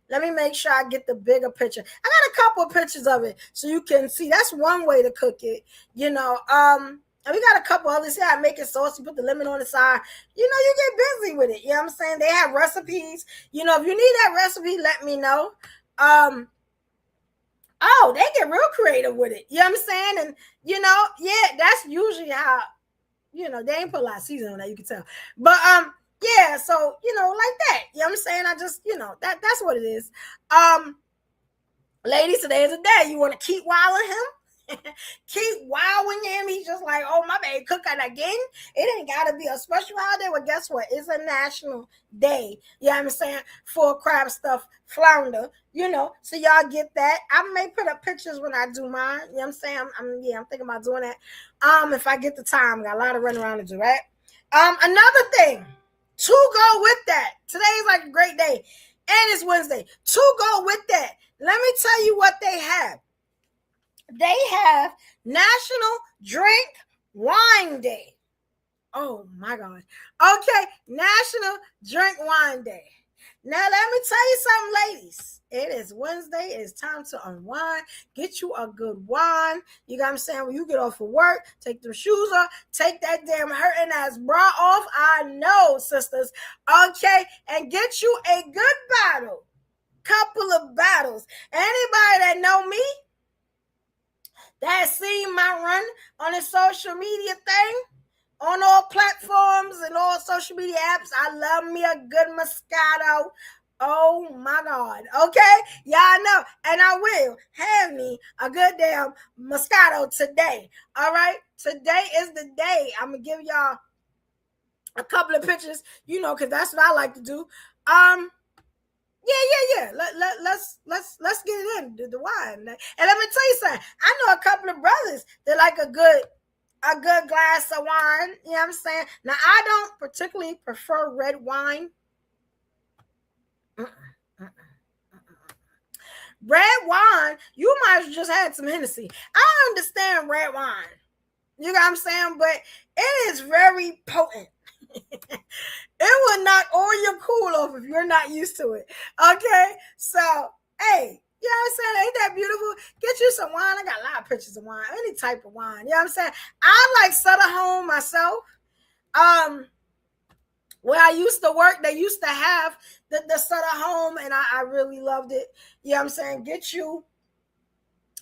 Let me make sure I get the bigger picture. I got a couple of pictures of it so you can see. That's one way to cook it, And we got a couple others here. I make it saucy, put the lemon on the side. You get busy with it. You know what I'm saying? They have recipes. If you need that recipe, let me know. They get real creative with it. You know what I'm saying? And, yeah, that's usually how, they ain't put a lot of seasoning on that, you can tell. But, yeah, so, like that. You know what I'm saying? I just, that's what it is. Ladies, today is the day. You want to keep wilding him? Keep wowing him. He's just like, oh, my baby cooking again. It ain't gotta be a special holiday. Well, guess what? It's a national day. You know what I'm saying? For crab stuffed flounder. So y'all get that. I may put up pictures when I do mine. You know what I'm saying? I'm thinking about doing that. If I get the time, got a lot of running around to do, right? Another thing to go with that. Today's like a great day, and it's Wednesday. To go with that, let me tell you what they have. They have National Drink Wine Day. Oh my God. Okay, National Drink Wine Day. Now let me tell you something, ladies. It is Wednesday. It's time to unwind. Get you a good wine. You got what I'm saying? When you get off of work, take them shoes off. Take that damn hurting ass bra off. I know, sisters. Okay, and get you a good bottle. Couple of bottles. Anybody that know me, that seen my run on the social media thing, on all platforms and all social media apps, I love me a good Moscato. Oh my God. Okay? Y'all know. And I will have me a good damn Moscato today. All right? Today is the day. I'm going to give y'all a couple of pictures, because that's what I like to do. Yeah. Let's get it in the wine. And let me tell you something. I know a couple of brothers that like a good glass of wine. You know what I'm saying? Now I don't particularly prefer red wine. Red wine, you might have just had some Hennessy. I don't understand red wine. You know what I'm saying? But it is very potent. It will knock all your cool off if you're not used to it. Okay? So, hey, you know what I'm saying? Ain't that beautiful? Get you some wine. I got a lot of pictures of wine. Any type of wine. You know what I'm saying? I like Sutter Home myself. Where I used to work, they used to have the Sutter Home, and I really loved it. You know what I'm saying? Get you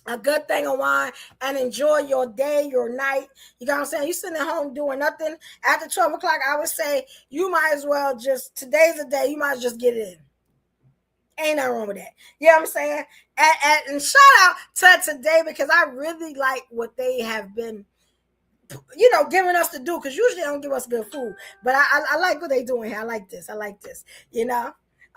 a good thing of wine and enjoy your day, your night. You know what I'm saying? You sitting at home doing nothing. After 12 o'clock, I would say you might as well today's the day, you might as well just get it in. Ain't nothing wrong with that. You know what I'm saying? And shout out to today, because I really like what they have been, giving us to do, because usually they don't give us good food. But I like what they doing here. I like this.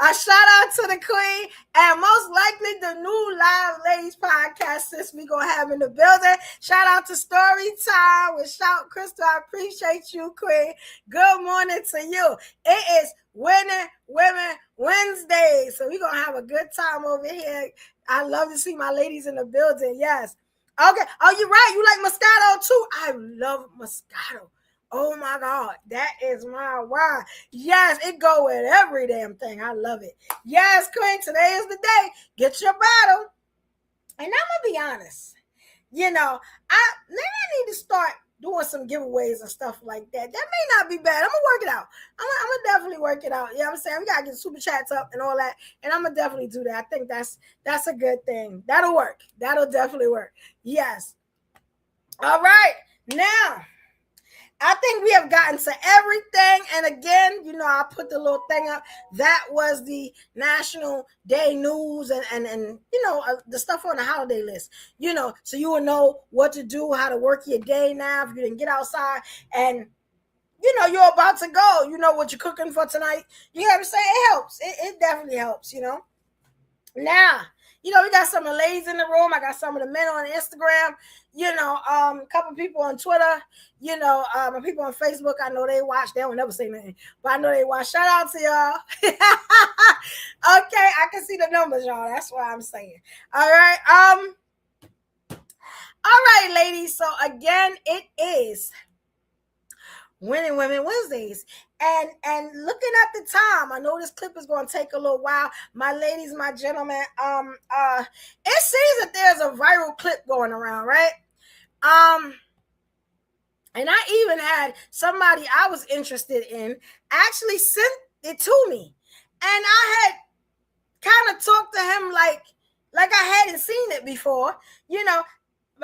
A shout out to the queen, and most likely the new Live Ladies podcast sis we gonna have in the building. Shout out to Story Time with Shout Crystal. I appreciate you, queen. Good morning to you. It is Winning Women Wednesday, so we gonna have a good time over here. I love to see my ladies in the building. Yes. Okay. Oh, you're right. You like Moscato too? I love Moscato. Oh my God, that is my wine. Yes, it go with every damn thing. I love it. Yes, queen, today is the day. Get your bottle. And I'm gonna be honest. Maybe I need to start doing some giveaways and stuff like that. That may not be bad. I'm gonna work it out. I'm gonna definitely work it out. You know what I'm saying? We gotta get super chats up and all that. And I'm gonna definitely do that. I think that's a good thing. That'll work. That'll definitely work. Yes. All right. Now, I think we have gotten to everything. And again, I put the little thing up. That was the National Day news and the stuff on the holiday list. So you will know what to do, how to work your day now if you didn't get outside. And, you're about to go. You know what you're cooking for tonight. You know what I'm saying? It helps. It definitely helps, Now, we got some of the ladies in the room. I got some of the men on Instagram, a couple people on Twitter, my people on Facebook. I know they watch. They don't never say nothing, but I know they watch. Shout out to y'all. Okay, I can see the numbers, y'all. That's what I'm saying. All right. All right, ladies. So again, it is Winning Women Wednesdays. And looking at the time, I know this clip is going to take a little while. My ladies, my gentlemen, it seems that there's a viral clip going around, right? And I even had somebody I was interested in actually sent it to me. And I had kind of talked to him like I hadn't seen it before,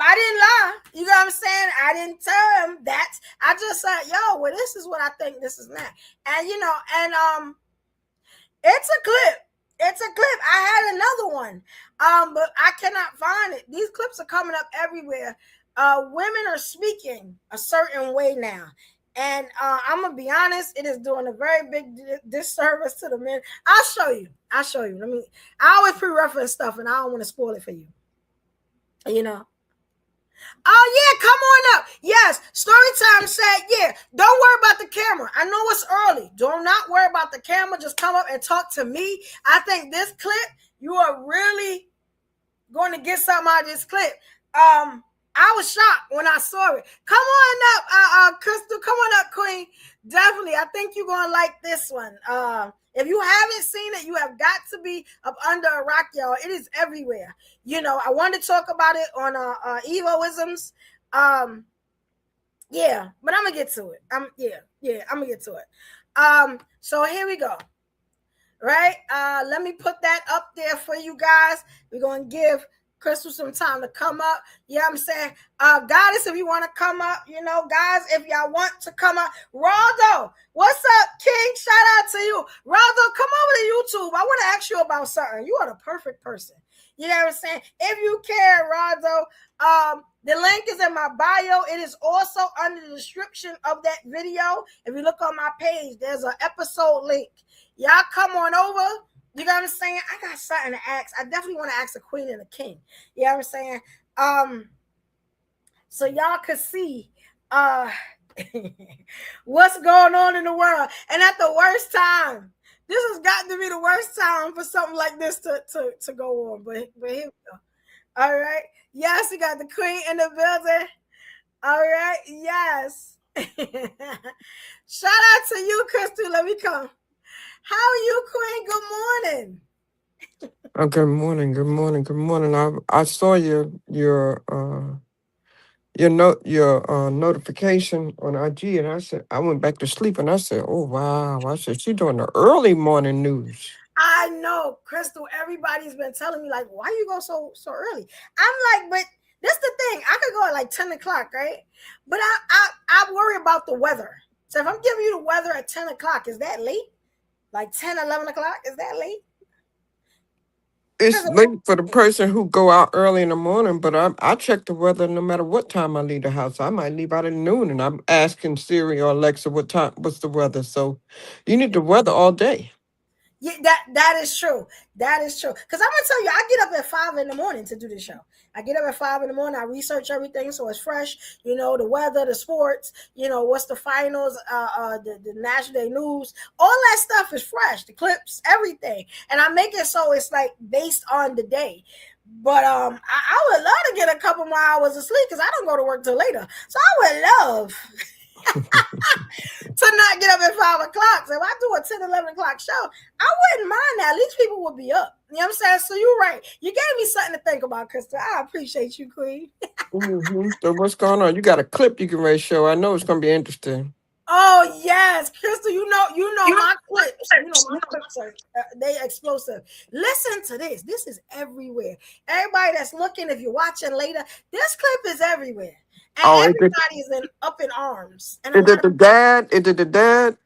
I didn't lie. You know what I'm saying? I didn't tell him that. I just said, well, this is what I think this is not. And, it's a clip. It's a clip. I had another one, but I cannot find it. These clips are coming up everywhere. Women are speaking a certain way now. And I'm going to be honest, it is doing a very big disservice to the men. I'll show you. I always pre-reference stuff, and I don't want to spoil it for you. Oh, yeah, come on up. Yes, Storytime said, yeah, don't worry about the camera. I know it's early. Do not worry about the camera. Just come up and talk to me. I think this clip, you are really going to get something out of this clip. I was shocked when I saw it. Come on up, Crystal. Come on up, Queen. Definitely. I think you're going to like this one. If you haven't seen it, you have got to be up under a rock, y'all. It is everywhere. I wanted to talk about it on Evoisms. Yeah, but I'm going to get to it. I'm going to get to it. So here we go. Right? Let me put that up there for you guys. We're going to give Crystal some time to come up. You know what I'm saying? Goddess, if you want to come up, guys, if y'all want to come up. Raldo, what's up, King? Shout out to you. Raldo, come over to YouTube. I want to ask you about something. You are the perfect person. You know what I'm saying? If you care, Raldo, the link is in my bio. It is also under the description of that video. If you look on my page, there's an episode link. Y'all come on over. You know what I'm saying? I got something to ask. I definitely want to ask a queen and a king. You know what I'm saying? So y'all could see what's going on in the world. And at the worst time, this has got to be the worst time for something like this to go on. But here we go. All right. Yes, we got the queen in the building. All right. Yes. Shout out to you, Crystal. Let me come. How are you, Queen? Good morning. Good morning. Good morning. Good morning. I saw your notification on IG, and I said I went back to sleep, and I said, "Oh wow!" I said she's doing the early morning news. I know, Crystal. Everybody's been telling me like, "Why you go so early?" I'm like, but this the thing. I could go at like 10 o'clock, right? But I worry about the weather. So if I'm giving you the weather at 10 o'clock, is that late? Like 10, 11 o'clock? Is that late? it's late for the person who go out early in the morning, but I check the weather no matter what time I leave the house. I might leave out at noon, and I'm asking Siri or Alexa what's the weather. So you need the weather all day. Yeah, that is true. That is true. Because I'm gonna tell you, I get up at 5 in the morning to do the show. I get up at 5 in the morning. I research everything so it's fresh. You know, the weather, the sports. You know, what's the finals, the National Day news. All that stuff is fresh. The clips, everything, and I make it so it's like based on the day. But I would love to get a couple more hours of sleep because I don't go to work till later. So I would love to not get up at 5 o'clock. So if I do a 10, 11 o'clock show, I wouldn't mind that. At least people would be up. You know what I'm saying? So you're right. You gave me something to think about, Krista. I appreciate you, Queen. So what's going on? You got a clip you can raise show. I know it's going to be interesting. Oh yes, Crystal, you know my clips. You know my clips are they explosive. Listen to this. This is everywhere. Everybody that's looking, if you're watching later, this clip is everywhere. And everybody is up in arms. And is it the dad? Is it the dad?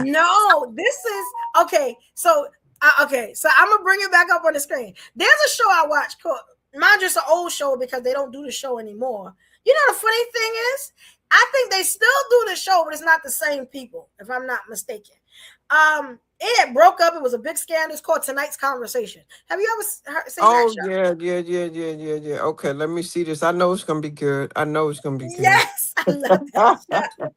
No, this is okay. So I'm gonna bring it back up on the screen. There's a show I watch called, mind you, it's an old show because they don't do the show anymore. You know the funny thing is, I think they still do the show, but it's not the same people, if I'm not mistaken. It broke up. It was a big scandal. It's called Tonight's Conversation. Have you ever seen that show? Yeah. Okay, let me see this. I know it's gonna be good. Yes, I love that show.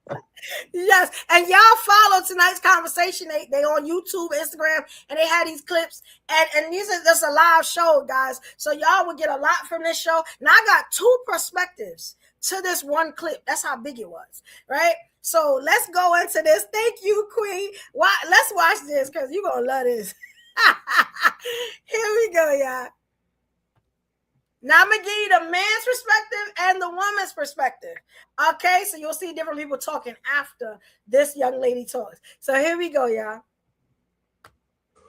Yes, and y'all follow Tonight's Conversation. They on YouTube, Instagram, and they had these clips. And these are just a live show, guys. So y'all will get a lot from this show. Now I got two perspectives to this one clip. That's how big it was, right? So let's go into this. Thank you, Queen. Let's watch this because you're going to love this. Here we go, y'all. Now I'm going to give you the man's perspective and the woman's perspective. Okay, so you'll see different people talking after this young lady talks. So here we go, y'all.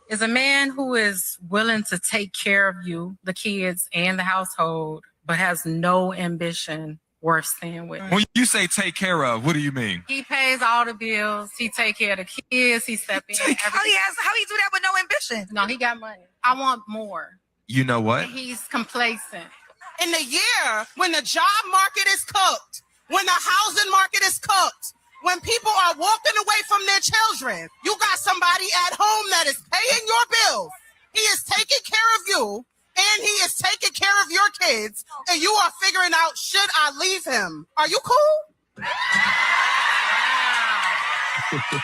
Is a man who is willing to take care of you, the kids, and the household, but has no ambition worth staying with. When you say take care of, what do you mean? He pays all the bills. He take care of the kids. He step in. How he do that with no ambition? No, he got money. I want more. You know what? And he's complacent. In the year when the job market is cooked, when the housing market is cooked, when people are walking away from their children, you got somebody at home that is paying your bills. He is taking care of you. And he is taking care of your kids, and you are figuring out, should I leave him? Are you cool?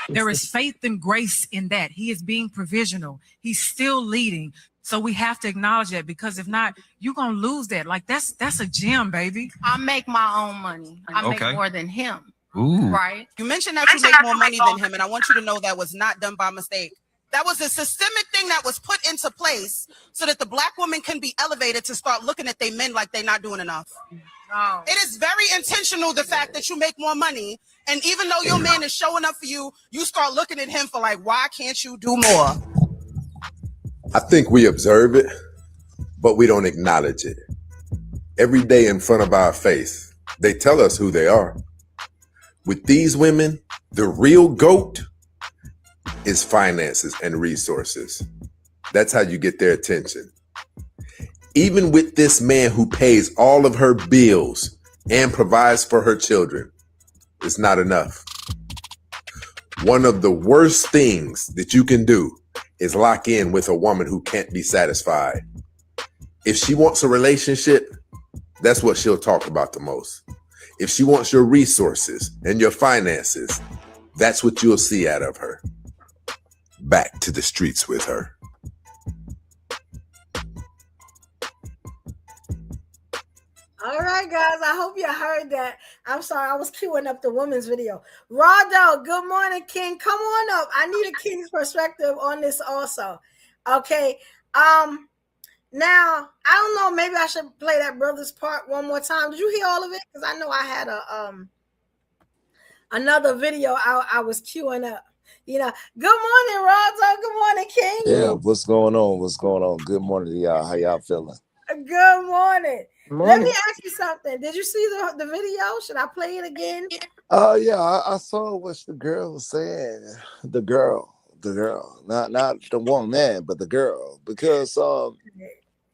There is faith and grace in that. He is being provisional. He's still leading. So we have to acknowledge that, because if not, you're going to lose that. Like, that's a gem, baby. I make my own money. I make more than him. Ooh. Right? You mentioned that you make more money than him, and I want you to know that was not done by mistake. That was a systemic thing that was put into place so that the Black woman can be elevated to start looking at their men like they're not doing enough. Oh. It is very intentional, the fact that you make more money, and even though your man is showing up for you, you start looking at him for like, why can't you do more? I think we observe it, but we don't acknowledge it. Every day in front of our face, they tell us who they are. With these women, the real GOAT is finances and resources. That's how you get their attention. Even with this man who pays all of her bills and provides for her children, it's not enough. One of the worst things that you can do is lock in with a woman who can't be satisfied. If she wants a relationship, that's what she'll talk about the most. If she wants your resources and your finances, that's what you'll see out of her. Back to the streets with her. All right, guys. I hope you heard that. I'm sorry, I was queuing up the women's video. Rado, good morning, King. Come on up. I need a king's perspective on this also. Okay. Now, I don't know. Maybe I should play that brother's part one more time. Did you hear all of it? Because I know I had another video I was queuing up. You know, good morning, Rado. Good morning, King. Yeah, what's going on? What's going on? Good morning to y'all. How y'all feeling? Good morning. Let me ask you something. Did you see the video? Should I play it again? Yeah, I saw what the girl was saying. The girl, the girl, not the woman, but the girl, because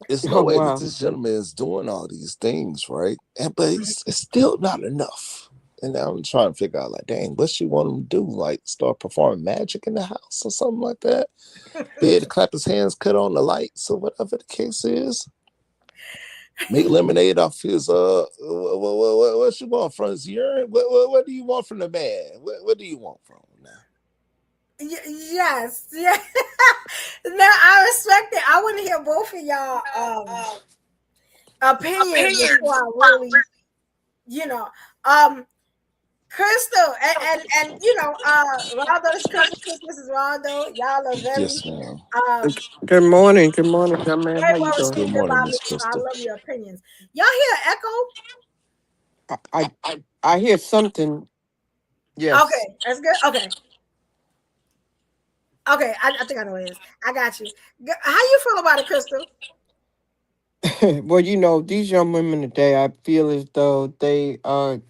it's no Oh way that wow. this gentleman is doing all these things, right? But it's still not enough. And I'm trying to figure out, like, dang, what she want him to do? Like, start performing magic in the house or something like that? Be able to clap his hands, cut on the lights, or whatever the case is. Make lemonade off his what you want from his urine? What do you want from the man? What do you want from him now? Yes, yeah. Now I respect it. I want to hear both of y'all opinions before I really, Crystal and Roldo, this is Crystal, this is Roldo. Y'all are very Yes, ma'am. Good morning, young man. How very you well doing? Good received morning, by me, Miss so I Crystal. love your opinions. Y'all hear echo? I hear something. Yes. Okay, that's good. Okay, I think I know what it is. I got you. How you feel about it, Crystal? Well, these young women today, I feel as though they got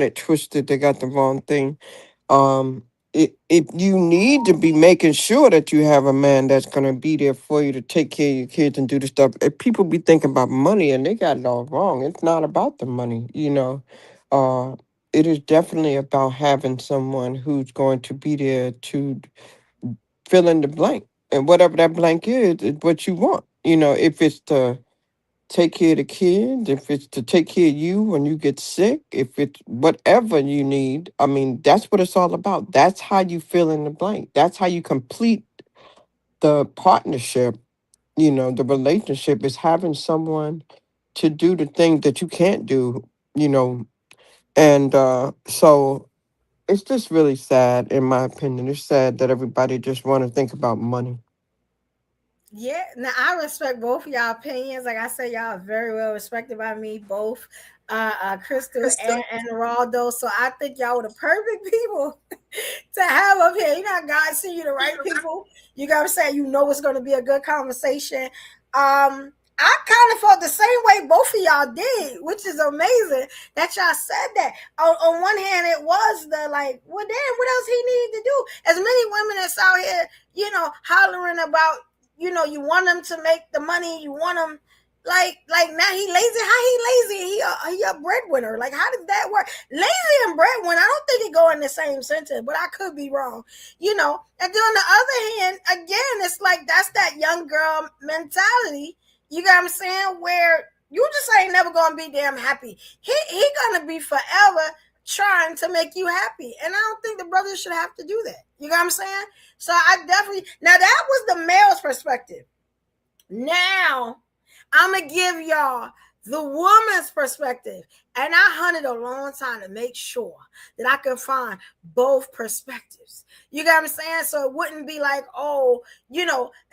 it twisted. They got the wrong thing. If you need to be making sure that you have a man that's gonna be there for you to take care of your kids and do the stuff. If people be thinking about money and they got it all wrong. It's not about the money. It is definitely about having someone who's going to be there to fill in the blank. And whatever that blank is what you want. If it's to take care of the kids, if it's to take care of you when you get sick, if it's whatever you need, I mean, that's what it's all about. That's how you fill in the blank. That's how you complete the partnership, the relationship is having someone to do the things that you can't do, you know. And so it's just really sad, in my opinion. It's sad that everybody just want to think about money. Yeah, now I respect both of y'all opinions. Like I said, y'all are very well respected by me, both Crystal and Roldo. So I think y'all were the perfect people to have up here. God send you the right people. You got to say, it's going to be a good conversation. I kind of felt the same way both of y'all did, which is amazing that y'all said that. On one hand, it was the like, well, damn, what else he needed to do? As many women that's out here, hollering about, you want them to make the money, you want them like now he lazy. How he lazy? He a breadwinner. Like, how does that work? Lazy and breadwinner, I don't think it go in the same sentence, but I could be wrong. And then on the other hand, again, it's like that's that young girl mentality. You got what I'm saying? Where you just ain't never gonna be damn happy. He gonna be forever trying to make you happy. And I don't think the brothers should have to do that. You got what I'm saying? So I definitely, now that was the male's perspective. Now I'm gonna give y'all the woman's perspective. And I hunted a long time to make sure that I could find both perspectives. You got what I'm saying? So it wouldn't be like,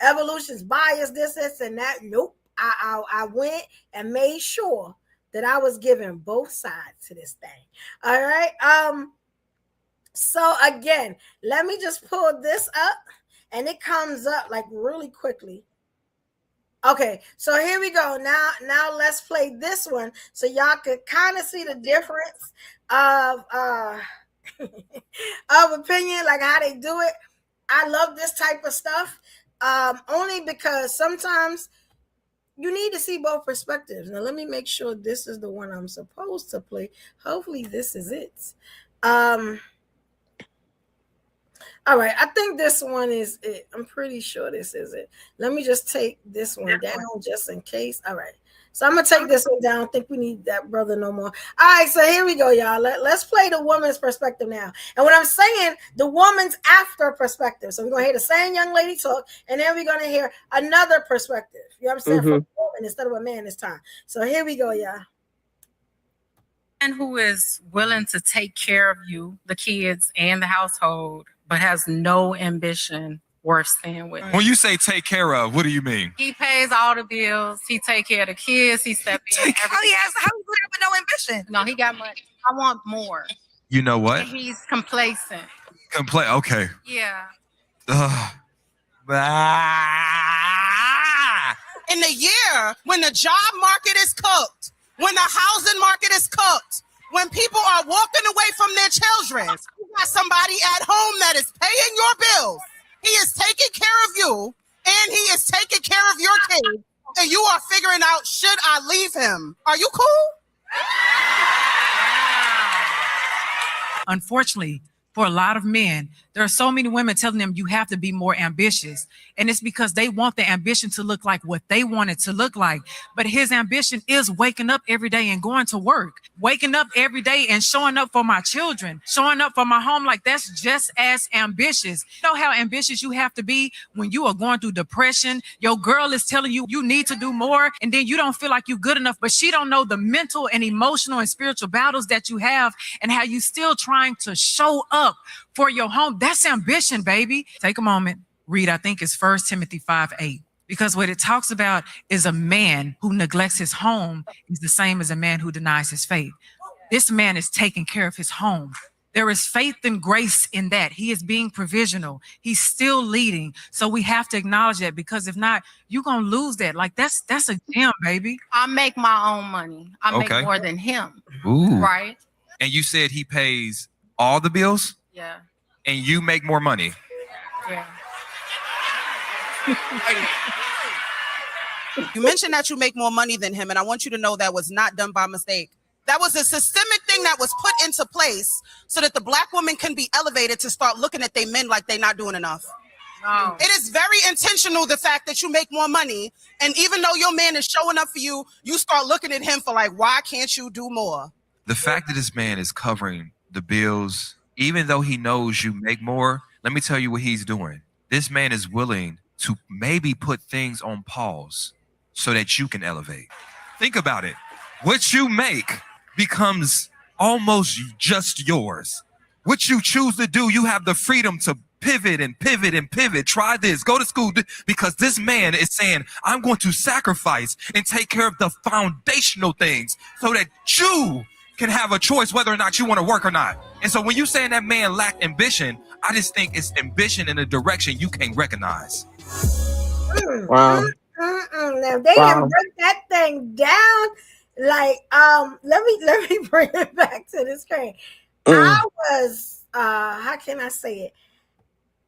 evolution's biased, this and that. Nope. I went and made sure that I was giving both sides to this thing. All right. So again, let me just pull this up, and it comes up like really quickly. Okay, so here we go. Now let's play this one so y'all could kind of see the difference of of opinion, like how they do it. I love this type of stuff, only because sometimes you need to see both perspectives. Now let me make sure this is the one I'm supposed to play. Hopefully this is it. All right, I think this one is it. I'm pretty sure this is it. Let me just take this one down just in case. All right, so I'm gonna take this one down. I think we need that brother no more. All right, so here we go, y'all. Let's play the woman's perspective now. And what I'm saying, the woman's after perspective. So we're gonna hear the same young lady talk, and then we're gonna hear another perspective. You know what I'm saying? From a woman instead of a man this time. So here we go, y'all. And who is willing to take care of you, the kids, and the household, but has no ambition worth staying with. When you say take care of, what do you mean? He pays all the bills. He take care of the kids. He steps in. How he living with no ambition? No, he got money. I want more. You know what? And he's complacent. Okay. Yeah. In the year when the job market is cooked, when the housing market is cooked, when people are walking away from their children, you got somebody at home that is paying your bills. He is taking care of you, and he is taking care of your kids. And you are figuring out, should I leave him? Are you cool? Unfortunately, for a lot of men, there are so many women telling them you have to be more ambitious. And it's because they want the ambition to look like what they want it to look like. But his ambition is waking up every day and going to work, waking up every day and showing up for my children, showing up for my home. Like, that's just as ambitious. You know how ambitious you have to be when you are going through depression. Your girl is telling you you need to do more, and then you don't feel like you're good enough, but she don't know the mental and emotional and spiritual battles that you have and how you still trying to show up for your home. That's ambition, baby. Take a moment, read, I think it's 1 Timothy 5:8. Because what it talks about is a man who neglects his home is the same as a man who denies his faith. This man is taking care of his home. There is faith and grace in that. He is being provisional. He's still leading. So we have to acknowledge that, because if not, you're going to lose that. Like, that's a gem, baby. I make my own money. I Okay. make more than him. Ooh. Right? And you said he pays all the bills Yeah. and you make more money. Yeah. You mentioned that you make more money than him, and I want you to know that was not done by mistake. That was a systemic thing that was put into place so that the Black woman can be elevated to start looking at their men like they're not doing enough. No. It is very intentional, the fact that you make more money, and even though your man is showing up for you, you start looking at him for like, why can't you do more? The fact that this man is covering the bills, even though he knows you make more, let me tell you what he's doing. This man is willing to maybe put things on pause so that you can elevate. Think about it. What you make becomes almost just yours. What you choose to do, you have the freedom to pivot and pivot and pivot. Try this, go to school, because this man is saying, I'm going to sacrifice and take care of the foundational things so that you can have a choice whether or not you want to work or not. And so when you saying that man lacked ambition, I just think it's ambition in a direction you can't recognize. Wow. Now they Wow. can break that thing down. Like, let me bring it back to the screen. I was, how can I say it?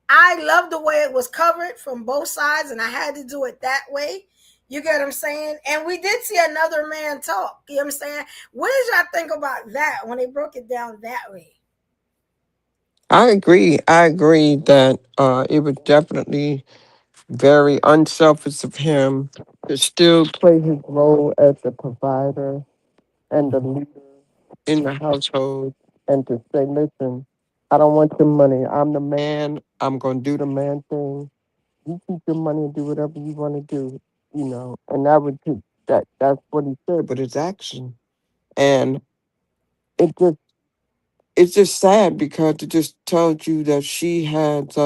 I love the way it was covered from both sides, and I had to do it that way. You get what I'm saying? And we did see another man talk. You know what I'm saying? What did y'all think about that when they broke it down that way? I agree that it was definitely very unselfish of him to still play his role as the provider and the leader in the household, and to say, listen, I don't want your money. I'm the man. I'm going to do the man thing. You keep your money and do whatever you want to do, you know. And that's what he said, but it's action. And it's just sad, because it just tells you that she has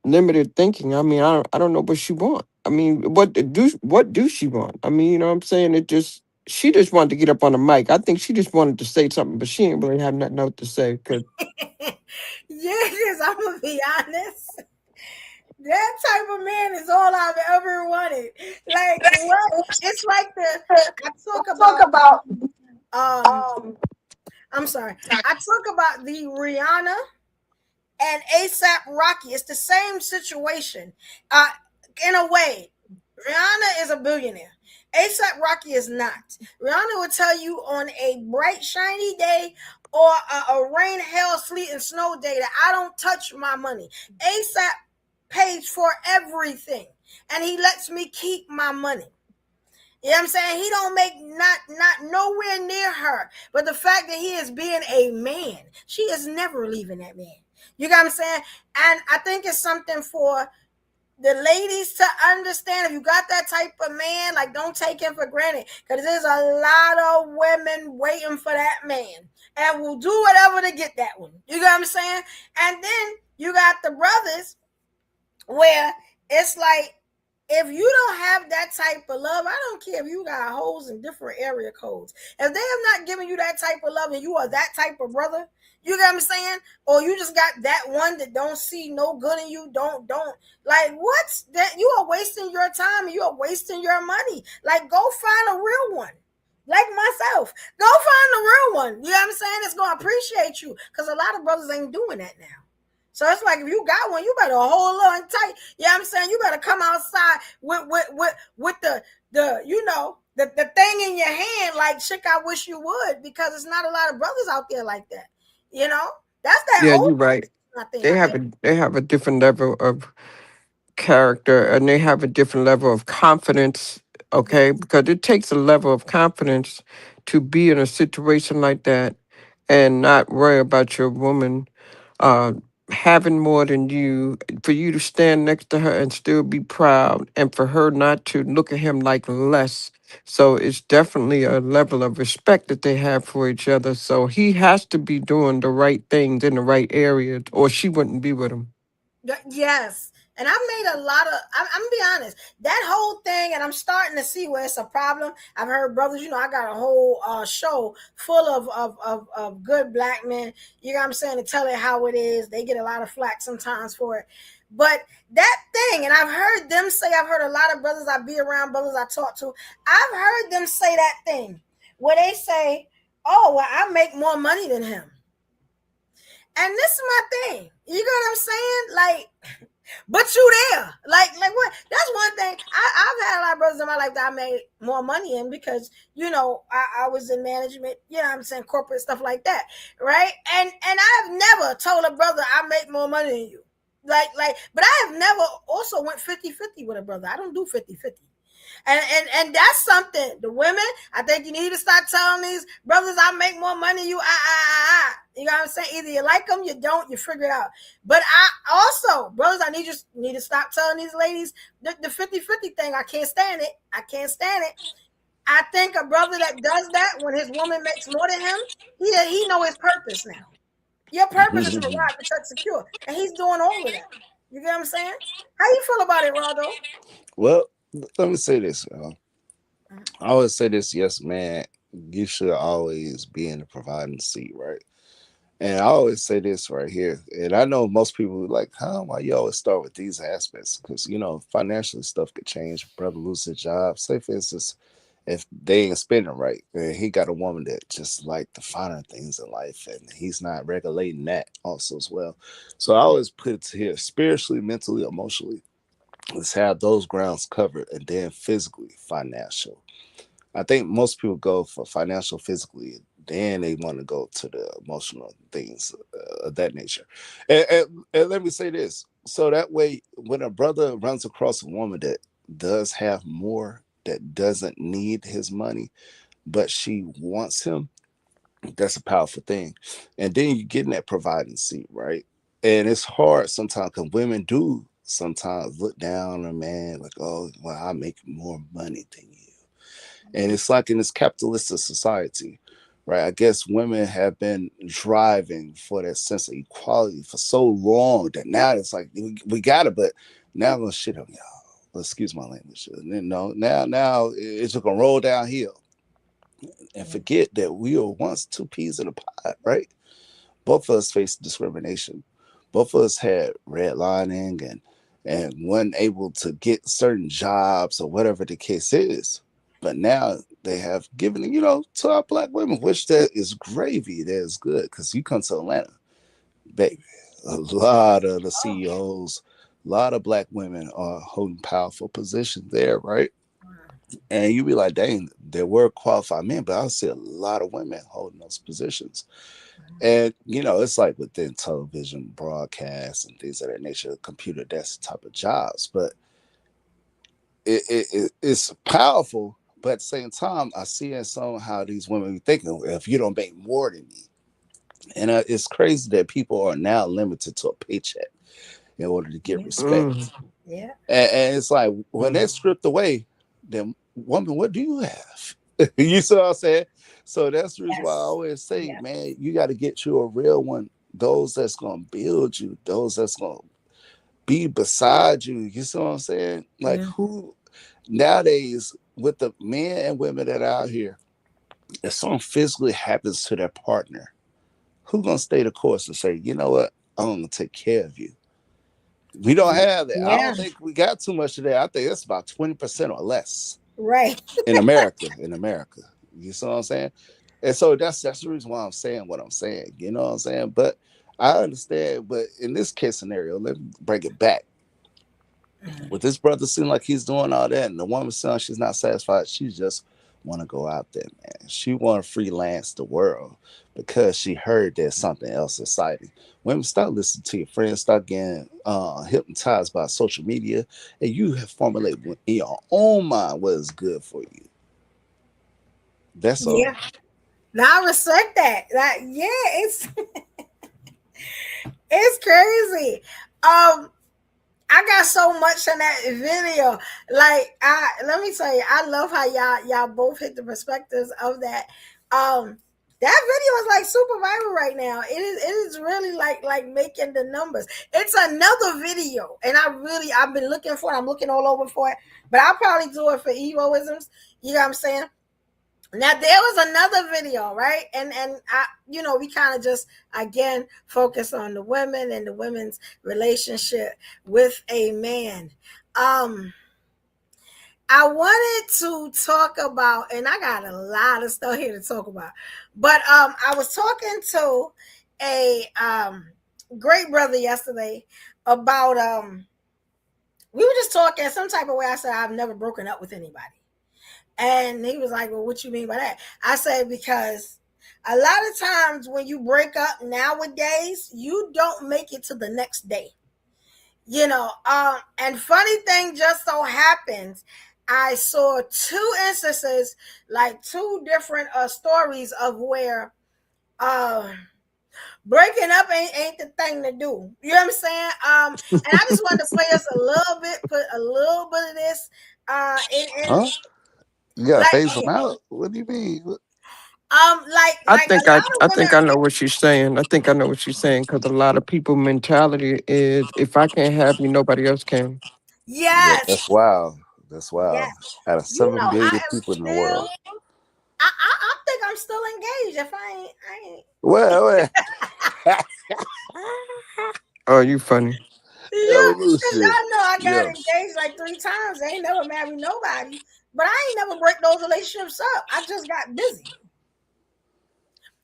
limited thinking. I mean, I don't know what she want. I mean, what do she want? I mean, you know what I'm saying? She just wanted to get up on the mic. I think she just wanted to say something, but she didn't really have nothing else to say. Yeah, because I'm gonna be honest. That type of man is all I've ever wanted. Like, what? It's like I talk about the Rihanna and ASAP Rocky. It's the same situation. In a way, Rihanna is a billionaire. ASAP Rocky is not. Rihanna will tell you on a bright, shiny day or a rain, hail, sleet, and snow day that I don't touch my money. ASAP pays for everything, and he lets me keep my money. You know what I'm saying? He don't make not nowhere near her. But the fact that he is being a man, she is never leaving that man. You got what I'm saying? And I think it's something for the ladies to understand. If you got that type of man, like, don't take him for granted, because there's a lot of women waiting for that man and will do whatever to get that one. You got what I'm saying? And then you got the brothers where it's like, if you don't have that type of love, I don't care if you got holes in different area codes. If they have not given you that type of love and you are that type of brother, you get what I'm saying? Or you just got that one that don't see no good in you, don't like, what's that? You are wasting your time and you are wasting your money. Like, go find a real one. like myself. Go find the real one. You know what I'm saying? It's gonna appreciate you, because a lot of brothers ain't doing that now. So it's like, if you got one, you better hold on tight. You know what I'm saying? You better come outside with the you know, the thing in your hand, like, chick, I wish you would, because it's not a lot of brothers out there like that. You know? That's that Yeah, old you're right. thing. They have a different level of character, and they have a different level of confidence. Okay, because it takes a level of confidence to be in a situation like that and not worry about your woman uh having more than you, for you to stand next to her and still be proud, and for her not to look at him like less. So it's definitely a level of respect that they have for each other. So he has to be doing the right things in the right areas, or she wouldn't be with him. Yes. And I've made a lot of, I'm gonna be honest, that whole thing, and I'm starting to see where it's a problem. I've heard brothers, you know, I got a whole show full of good black men, you know what I'm saying, to tell it how it is. They get a lot of flack sometimes for it. But that thing, and I've heard them say, I've heard a lot of brothers I be around, brothers I talk to, I've heard them say that thing where they say, oh, well, I make more money than him. And this is my thing. You know what I'm saying? Like, but you there. Like what? That's one thing. I've had a lot of brothers in my life that I made more money in, because, you know, I was in management, you know what I'm saying, corporate stuff like that. Right? And I've never told a brother I make more money than you. Like, but I have never also went 50-50 with a brother. I don't do 50-50. And that's something. The women, I think you need to start telling these brothers, I make more money than you. You know what I'm saying? Either you like them, you don't, you figure it out. But I also, brothers, I need to stop telling these ladies the 50-50 thing. I can't stand it. I can't stand it. I think a brother that does that when his woman makes more than him, he know his purpose now. Your purpose is to provide, protect, secure, and he's doing all of that. You get what I'm saying? How you feel about it, Raldo? Well, let me say this. I always say this. Yes, man, you should always be in the providing seat, right? And I always say this right here. And I know most people are like, huh, why you always start with these aspects? Because, you know, financially stuff could change. Brother loses his job. Say, for instance, if they ain't spending right, and he got a woman that just like the finer things in life, and he's not regulating that also as well. So I always put it to here, spiritually, mentally, emotionally. Let's have those grounds covered, and then physically, financial. I think most people go for financial, physically, then they want to go to the emotional things of that nature. And let me say this. So that way, when a brother runs across a woman that does have more, that doesn't need his money, but she wants him, that's a powerful thing. And then you get in that providing seat, right? And it's hard sometimes because women do sometimes look down on a man like, oh, well, I make more money than you. And it's like in this capitalistic society, right? I guess women have been driving for that sense of equality for so long that now it's like we got it, but now I'm gonna shit on y'all. Excuse my language. Now it's just gonna roll downhill and forget that we were once two peas in a pod, right? Both of us faced discrimination. Both of us had redlining and weren't able to get certain jobs or whatever the case is. But now they have given, to our black women, which that is gravy. That is good because you come to Atlanta, baby. A lot of the CEOs, a lot of black women are holding powerful positions there, right? And you be like, dang, there were qualified men, but I see a lot of women holding those positions. And, it's like within television broadcasts and things of that nature, computer, that's the type of jobs. But it's powerful. But at the same time, I see in somehow these women be thinking, well, if you don't make more than me. And it's crazy that people are now limited to a paycheck in order to get respect. Yeah. And it's like, when they're stripped away, then woman, what do you have? You see what I'm saying? So that's the reason why I always say, man, you got to get you a real one. Those that's going to build you, those that's going to be beside you. You see what I'm saying? Like who nowadays with the men and women that are out here, if something physically happens to their partner, who going to stay the course and say, you know what? I'm going to take care of you. We don't have that. I don't think we got too much of that. I think it's about 20% or less. Right. in America. You see what I'm saying? And so that's the reason why I'm saying what I'm saying. You know what I'm saying? But I understand. But in this case scenario, let me bring it back. With this brother seem like he's doing all that, and the woman saying she's not satisfied, she just want to go out there, man. She want to freelance the world because she heard there's something else exciting. Women, start listening to your friends, start getting hypnotized by social media, and you have formulated in your own mind what is good for you. That's all. Yeah. Now I respect that. Like, yeah, it's it's crazy. I got so much in that video. Like, let me tell you, I love how y'all both hit the perspectives of that. That video is like super viral right now. It is really like making the numbers. It's another video, and I've been looking for it. I'm looking all over for it, but I'll probably do it for Evoisms. You know what I'm saying? Now there was another video, right? And I, we kind of just again focus on the women and the women's relationship with a man. I wanted to talk about, and I got a lot of stuff here to talk about, but I was talking to a great brother yesterday about we were just talking some type of way. I said I've never broken up with anybody. And he was like, well, what you mean by that? I said, because a lot of times when you break up nowadays, you don't make it to the next day. And funny thing just so happens, I saw two instances, like two different stories of where breaking up ain't the thing to do. You know what I'm saying? And I just wanted to play us a little bit, put a little bit of this in You gotta phase them out. What do you mean? I think I know what she's saying. I think I know what she's saying because a lot of people mentality is if I can't have you, nobody else can. Yes. Yeah, that's wild. That's wild. Yes. Out of 7 billion people in the world. I think I'm still engaged. If I ain't. Well. Oh, you funny. Yeah, because y'all know I got engaged like 3 times. I ain't never married nobody. But I ain't never break those relationships up. I just got busy.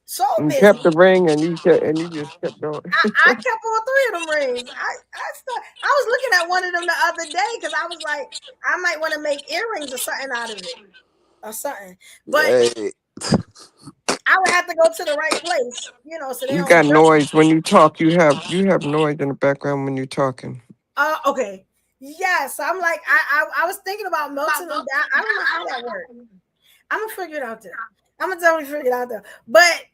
So busy. You kept the ring and you just kept going. I kept all 3 of them rings. I was looking at one of them the other day because I was like, I might want to make earrings or something out of it. Or something. But I would have to go to the right place, so they you don't got noise when you talk. You have noise in the background when you're talking. Okay. Yes, I'm like I was thinking about melting them down. I don't know how that works. I'm gonna figure it out there. I'm gonna definitely figure it out there. But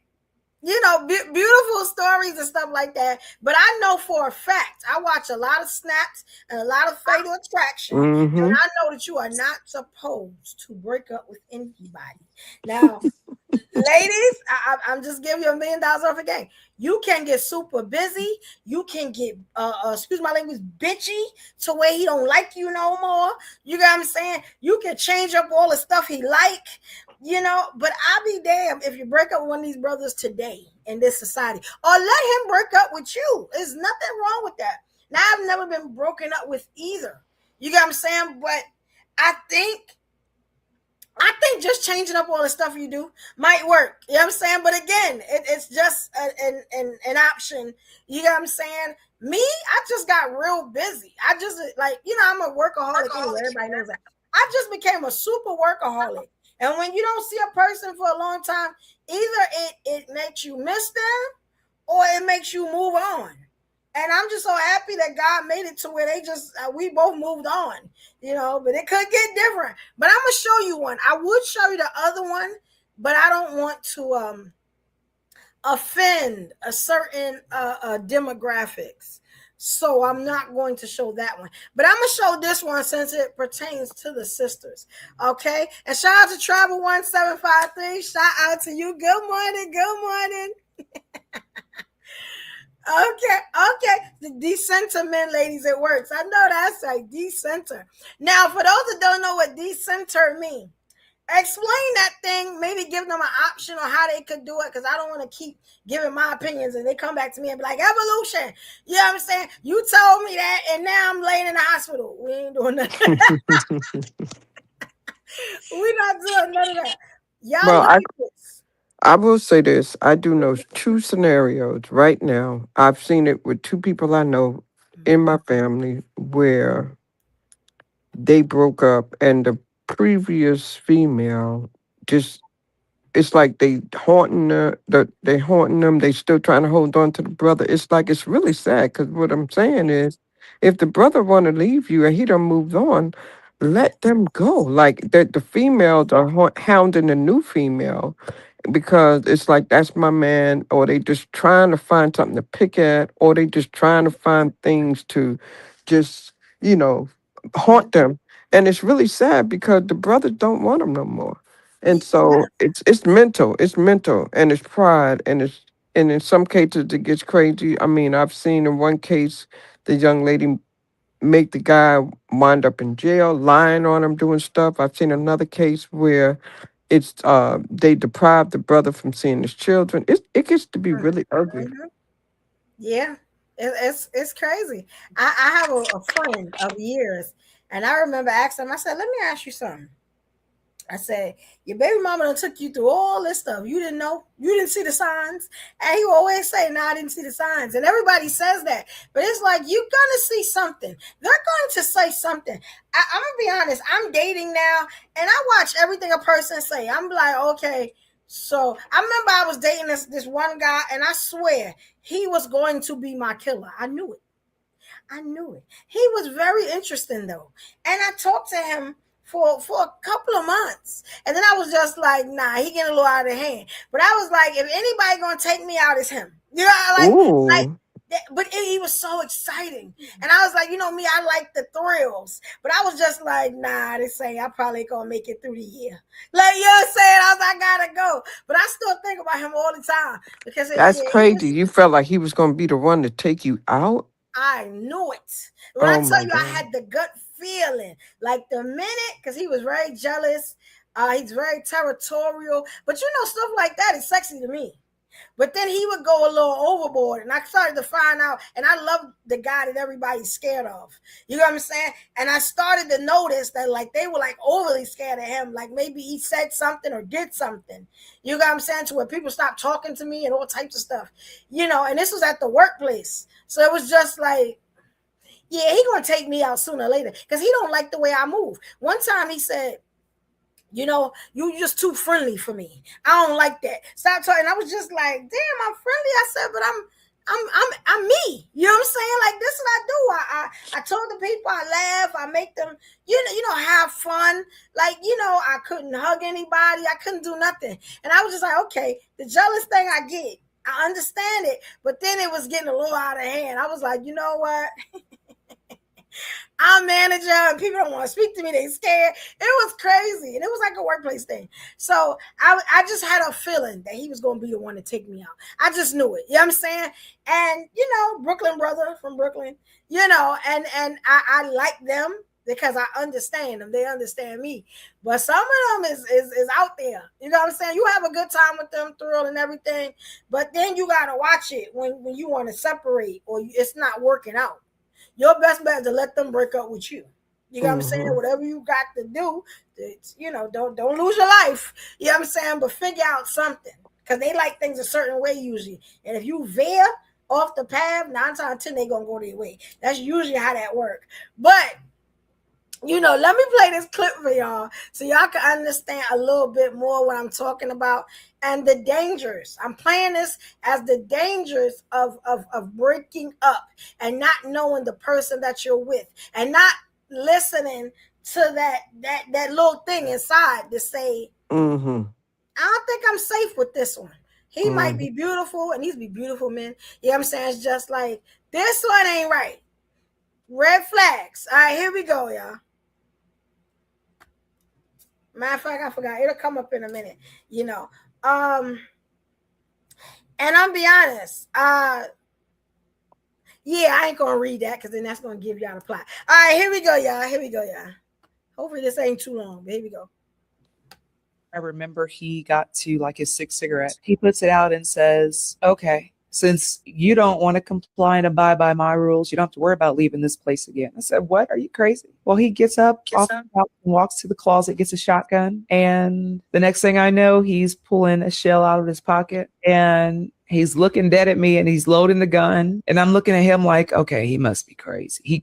beautiful stories and stuff like that. But I know for a fact, I watch a lot of Snaps and a lot of Fatal Attraction, and I know that you are not supposed to break up with anybody. Now, ladies, I'm just giving you $1 million off a game. You can get super busy. You can get, excuse my language, bitchy to where he don't like you no more. You got what I'm saying? You can change up all the stuff he like, but I'll be damned if you break up with one of these brothers today in this society. Or let him break up with you. There's nothing wrong with that. Now, I've never been broken up with either. You got what I'm saying? But I think just changing up all the stuff you do might work. You know what I'm saying? But again, it's just an option. You know what I'm saying? Me, I just got real busy. I just I'm a workaholic anyway. Everybody knows that. I just became a super workaholic. And when you don't see a person for a long time, either it makes you miss them or it makes you move on. And I'm just so happy that God made it to where we both moved on, but it could get different. But I'm going to show you one. I would show you the other one, but I don't want to offend a certain demographics. So I'm not going to show that one. But I'm going to show this one since it pertains to the sisters. Okay? And shout out to Travel 1753. Shout out to you. Good morning. Good morning. Okay. The decenter men, ladies, it works. I know that's like decenter. Now, for those that don't know what decenter means, explain that thing, maybe give them an option on how they could do it, because I don't want to keep giving my opinions and they come back to me and be like, evolution. You know what I'm saying? You told me that, and now I'm laying in the hospital. We ain't doing nothing. We're not doing none of that. Y'all Well, look at this. I will say this. I do know two scenarios right now. I've seen it with two people I know in my family where they broke up and the previous female just it's like they haunting them, they still trying to hold on to the brother. It's like it's really sad because what I'm saying is if the brother wanna leave you and he done moved on, let them go. Like the females are hounding the new female because it's like that's my man, or they just trying to find something to pick at, or they just trying to find things to just, you know, haunt them. And it's really sad because the brothers don't want them no more. And so it's mental and it's pride and in some cases it gets crazy. I mean, I've seen in one case the young lady make the guy wind up in jail, lying on him, doing stuff. I've seen another case where it's they deprive the brother from seeing his children. It gets to be really ugly. Mhm. Yeah, it's crazy. I have a friend of years, and I remember asking him. I said, "Let me ask you something." I said, "Your baby mama done took you through all this stuff. You didn't know? You didn't see the signs?" And he will always say, "No, I didn't see the signs." And everybody says that. But it's like, you're going to see something. They're going to say something. I'm going to be honest. I'm dating now, and I watch everything a person say. I'm like, okay. So I remember I was dating this one guy, and I swear he was going to be my killer. I knew it. I knew it. He was very interesting though. And I talked to him for a couple of months. And then I was just like, nah, he getting a little out of hand. But I was like, if anybody gonna take me out, it's him. You know, like Ooh. but he was so exciting. And I was like, you know me, I like the thrills. But I was just like, nah, this ain't, I probably ain't gonna make it through the year. Like, you know what I'm saying? I was like, I gotta go. But I still think about him all the time. Because That's he crazy. You felt like he was gonna be the one to take you out? I knew it. When I Oh tell my you, I God. had the gut feeling. Like the minute, because he was very jealous. He's very territorial. But you know, stuff like that is sexy to me. But then he would go a little overboard, and I started to find out. And I love the guy that everybody's scared of. You know what I'm saying? And I started to notice that like they were like overly scared of him. Like maybe he said something or did something. You know what I'm saying? To where people stopped talking to me and all types of stuff. You know, and this was at the workplace. So it was just like, yeah, he gonna take me out sooner or later because he don't like the way I move. One time he said, you know, you just too friendly for me. I don't like that. Stop talking. I was just like, damn, I'm friendly. I said, but I'm me. You know what I'm saying? Like this is what I do. I told the people I laugh. I make them, you know, have fun. Like, you know, I couldn't hug anybody. I couldn't do nothing. And I was just like, okay, the jealous thing I get. I understand it. But then it was getting a little out of hand. I was like, you know what? I'm manager and people don't want to speak to me. They scared. It was crazy. And it was like a workplace thing. So I just had a feeling that he was going to be the one to take me out. I just knew it. You know what I'm saying? And, you know, Brooklyn brother from Brooklyn, you know, and I like them because I understand them. They understand me. But some of them is out there. You know what I'm saying? You have a good time with them, thrill and everything. But then you got to watch it when you want to separate or it's not working out. Your best bet is to let them break up with you. You know what I'm saying? Mm-hmm. Whatever you got to do, you know, don't lose your life. You know what I'm saying? But figure out something because they like things a certain way usually. And if you veer off the path, 9 times out of 10 they gonna go their way. That's usually how that works. But you know, let me play this clip for y'all so y'all can understand a little bit more what I'm talking about and the dangers. I'm playing this as the dangers of breaking up and not knowing the person that you're with and not listening to that little thing inside to say, Mm-hmm. I don't think I'm safe with this one. He might Mm-hmm. be beautiful and these be beautiful men. You know what I'm saying? It's just like, this one ain't right. Red flags. All right, here we go, y'all. Matter of fact, I forgot. It'll come up in a minute, you know. And I'll be honest. Yeah, I ain't gonna read that because then that's gonna give y'all the plot. All right, here we go, y'all. Here we go, y'all. Hopefully this ain't too long, but here we go. I remember he got to like his 6th cigarette. He puts it out and says, okay, since you don't want to comply and abide by my rules, you don't have to worry about leaving this place again. I said, what? Are you crazy? Well, he gets up off the couch and walks to the closet, gets a shotgun. And the next thing I know, he's pulling a shell out of his pocket and he's looking dead at me and he's loading the gun. And I'm looking at him like, okay, he must be crazy. He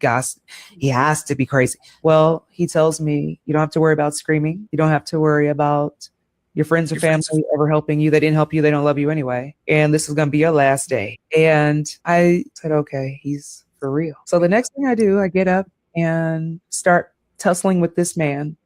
has to be crazy. Well, he tells me, you don't have to worry about screaming. You don't have to worry about your friends or family ever helping you. They didn't help you. They don't love you anyway. And this is going to be your last day. And I said, okay, he's for real. So the next thing I do, I get up and start tussling with this man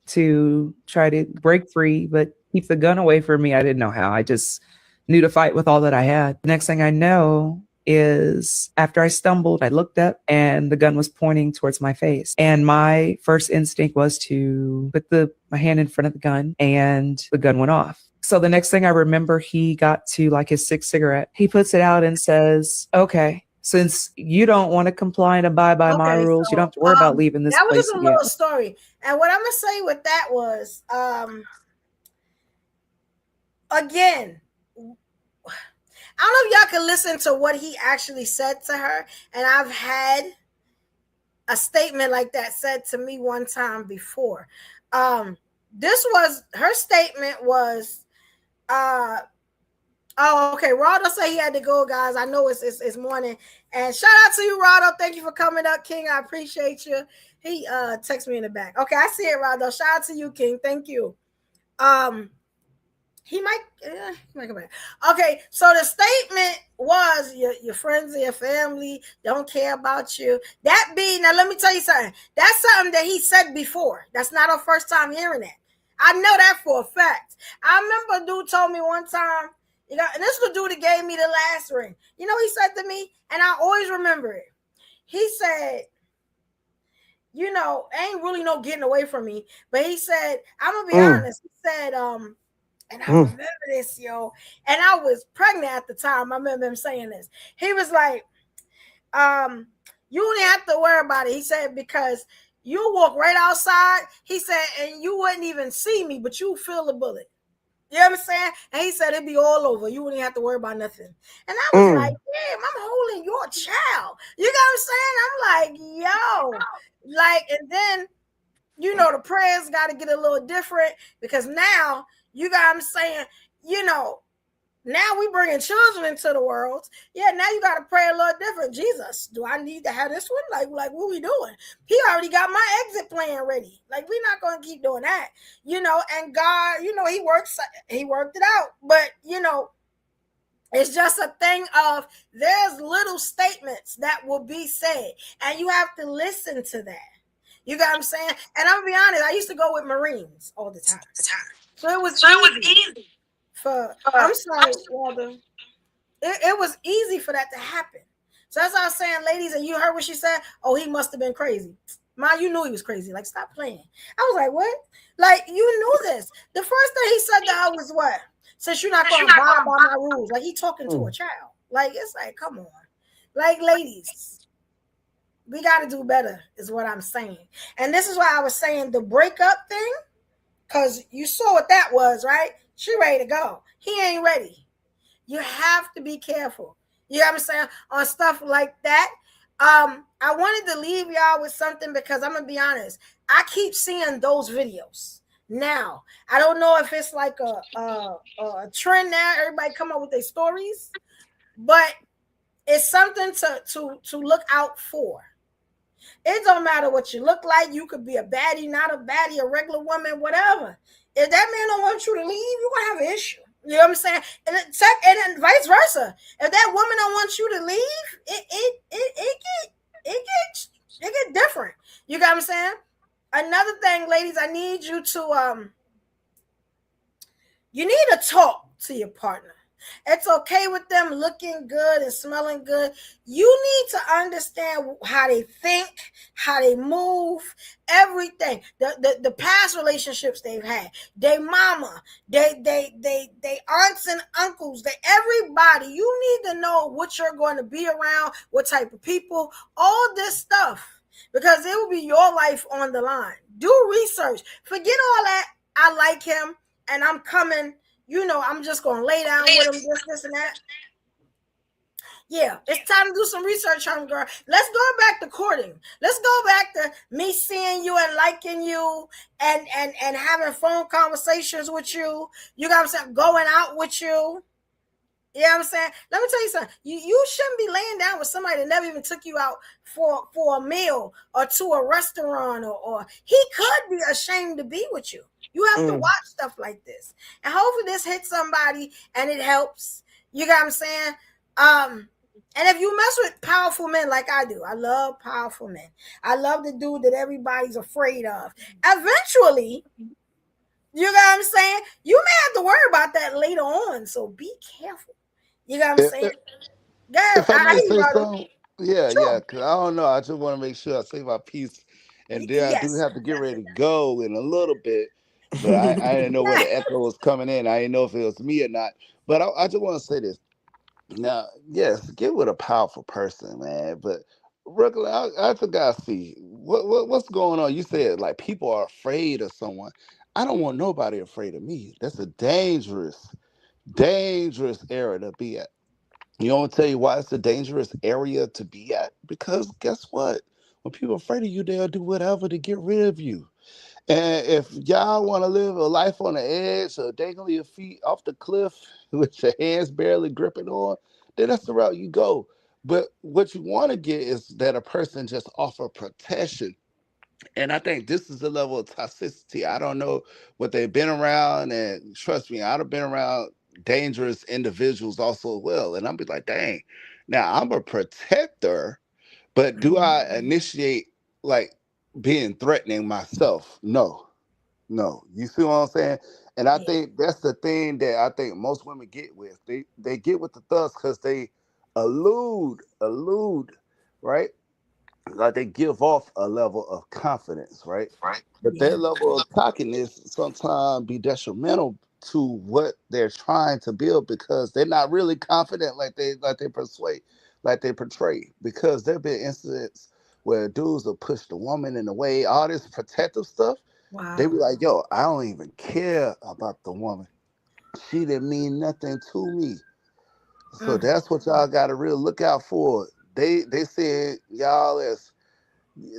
to try to break free, but keep the gun away from me. I didn't know how. I just knew to fight with all that I had. The next thing I know is after I stumbled, I looked up and the gun was pointing towards my face. And my first instinct was to put my hand in front of the gun, and the gun went off. So the next thing I remember, he got to like his sixth cigarette. He puts it out and says, okay, since you don't want to comply and abide by my rules, you don't have to worry about leaving this that was place just a again. little story. And what I'm going to say with that was, again, I don't know if y'all can listen to what he actually said to her. And I've had a statement like that said to me one time before. Her statement was, oh, okay. Rado said he had to go, guys. I know it's morning. And shout out to you, Rado. Thank you for coming up, King. I appreciate you. He texted me in the back. Okay, I see it, Rado. Shout out to you, King. Thank you. He might come back. Okay, so the statement was your friends and your family don't care about you. Now let me tell you something. That's something that he said before. That's not our first time hearing that. I know that for a fact. I remember a dude told me one time, and this was the dude that gave me the last ring. You know, he said to me, and I always remember it. He said, ain't really no getting away from me. But he said, I'm gonna be honest. He said, and I remember this, yo. And I was pregnant at the time. I remember him saying this. He was like, you don't have to worry about it. He said, because you walk right outside. He said, and you wouldn't even see me, but you feel the bullet. You know what I'm saying? And he said, it'd be all over. You wouldn't have to worry about nothing. And I was like, damn, I'm holding your child. You know what I'm saying? I'm like, yo. And then, the prayers got to get a little different because now, you got what I'm saying? Now we bringing children into the world. Yeah, now you got to pray a little different. Jesus, do I need to have this one? Like what we doing? He already got my exit plan ready. Like, we're not going to keep doing that. And God, he worked it out. But, it's just a thing of there's little statements that will be said. And you have to listen to that. You got what I'm saying? And I'm going to be honest, I used to go with Marines all the time. So it was easy. I'm sorry, Walter. It was easy for that to happen. So that's what I was saying, ladies, and you heard what she said. Oh, he must have been crazy. Ma, you knew he was crazy. Like, stop playing. I was like, what? Like, you knew this. The first thing he said to her was what? Since you're not going to abide by my rules. Like, he talking to a child. Like, it's like, come on. Like, ladies, we got to do better is what I'm saying. And this is why I was saying the breakup thing. Because you saw what that was, right? She ready to go. He ain't ready. You have to be careful. You know what I'm saying? On stuff like that. I wanted to leave y'all with something because I'm going to be honest. I keep seeing those videos. Now, I don't know if it's like a trend now. Everybody come up with their stories. But it's something to look out for. It don't matter what you look like. You could be a baddie, not a baddie, a regular woman, whatever. If that man don't want you to leave, you're going to have an issue. You know what I'm saying? And then vice versa. If that woman don't want you to leave, it get different. You got what I'm saying? Another thing, ladies, I need you to you need to talk to your partner. It's okay with them looking good and smelling good. You need to understand how they think, how they move, everything. The past relationships they've had, they mama, they aunts and uncles, everybody. You need to know what you're going to be around, what type of people, all this stuff, because it will be your life on the line. Do research. Forget all that. I like him and I'm coming. I'm just going to lay down with him, this and that. Yeah, it's time to do some research on girl. Let's go back to courting. Let's go back to me seeing you and liking you and having phone conversations with you. You got what I'm saying? Going out with you. You know what I'm saying? Let me tell you something. You shouldn't be laying down with somebody that never even took you out for a meal or to a restaurant or he could be ashamed to be with you. You have to watch stuff like this. And hopefully this hits somebody and it helps. You got what I'm saying? And if you mess with powerful men like I do, I love powerful men. I love the dude that everybody's afraid of. Eventually, you know what I'm saying? You may have to worry about that later on. So be careful. You know what I'm If, saying? if, Yeah, if I I may hear you, say brother. something, yeah, Sure. because I don't know. I just want to make sure I say my piece. And then I do Yes. have to get ready to go in a little bit. But I didn't know where the echo was coming in. I didn't know if it was me or not. But I just want to say this. Now, yes, get with a powerful person, man. But regular, I just gotta see what's going on. You said like people are afraid of someone. I don't want nobody afraid of me. That's a dangerous area to be at. You know, I'll tell you why it's a dangerous area to be at. Because guess what? When people are afraid of you, they'll do whatever to get rid of you. And if y'all want to live a life on the edge or dangling your feet off the cliff with your hands barely gripping on, then that's the route you go. But what you want to get is that a person just offer protection. And I think this is the level of toxicity. I don't know what they've been around, and trust me, I've been around dangerous individuals also as well. And I'll be like, dang, now I'm a protector, but do I initiate like being threatening myself? No, no. You see what I'm saying? And I Yeah. think that's the thing that I think most women get with. They get with the thugs because they allude, right? Like they give off a level of confidence, right? But Yeah. that level of cockiness sometimes be detrimental to what they're trying to build because they're not really confident like they persuade, like they portray. Because there been incidents where dudes will push the woman in the way, all this protective stuff. They be Wow. like, yo, I don't even care about the woman. She didn't mean nothing to me. So Mm. that's what y'all got to really look out for. They said y'all as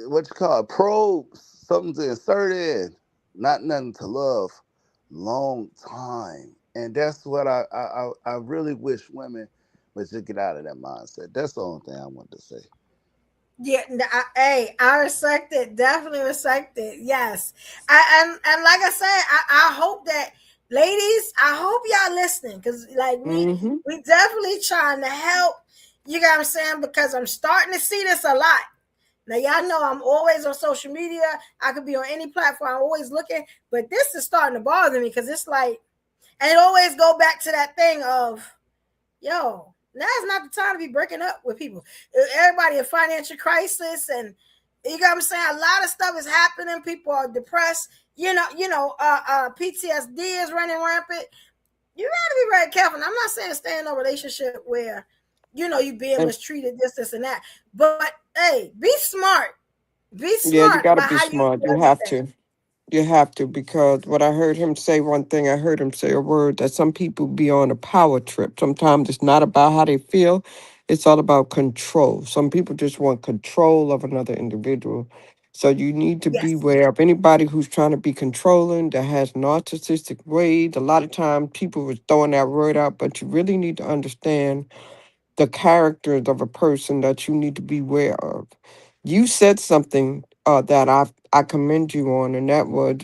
what you call it, probes, something to insert in, not nothing to love, long time. And that's what I really wish women would just get out of that mindset. That's the only thing I want to say. Yeah, hey, I respect it. Definitely respect it. Yes, and like I said, I hope that ladies, I hope y'all listening because like Mm-hmm. we definitely trying to help. You got what I'm saying? Because I'm starting to see this a lot. Now y'all know I'm always on social media. I could be on any platform. I'm always looking, but this is starting to bother me because it's like, and it always go back to that thing of yo, now's not the time to be breaking up with people. Everybody in financial crisis, and you know what I'm saying. A lot of stuff is happening. People are depressed. PTSD is running rampant. You gotta be very careful. And I'm not saying stay in a relationship where you being And mistreated, this and that. But hey, be smart. Be yeah, you smart got to about be how you smart. do You have everything. to. You have to, because what I heard him say, one thing I heard him say a word that some people be on a power trip. Sometimes it's not about how they feel, it's all about control. Some people just want control of another individual. So you need to Yes. beware of anybody who's trying to be controlling, that has narcissistic ways. A lot of times people was throwing that word out, but you really need to understand the characters of a person that you need to beware of. You said something that I commend you on, and that was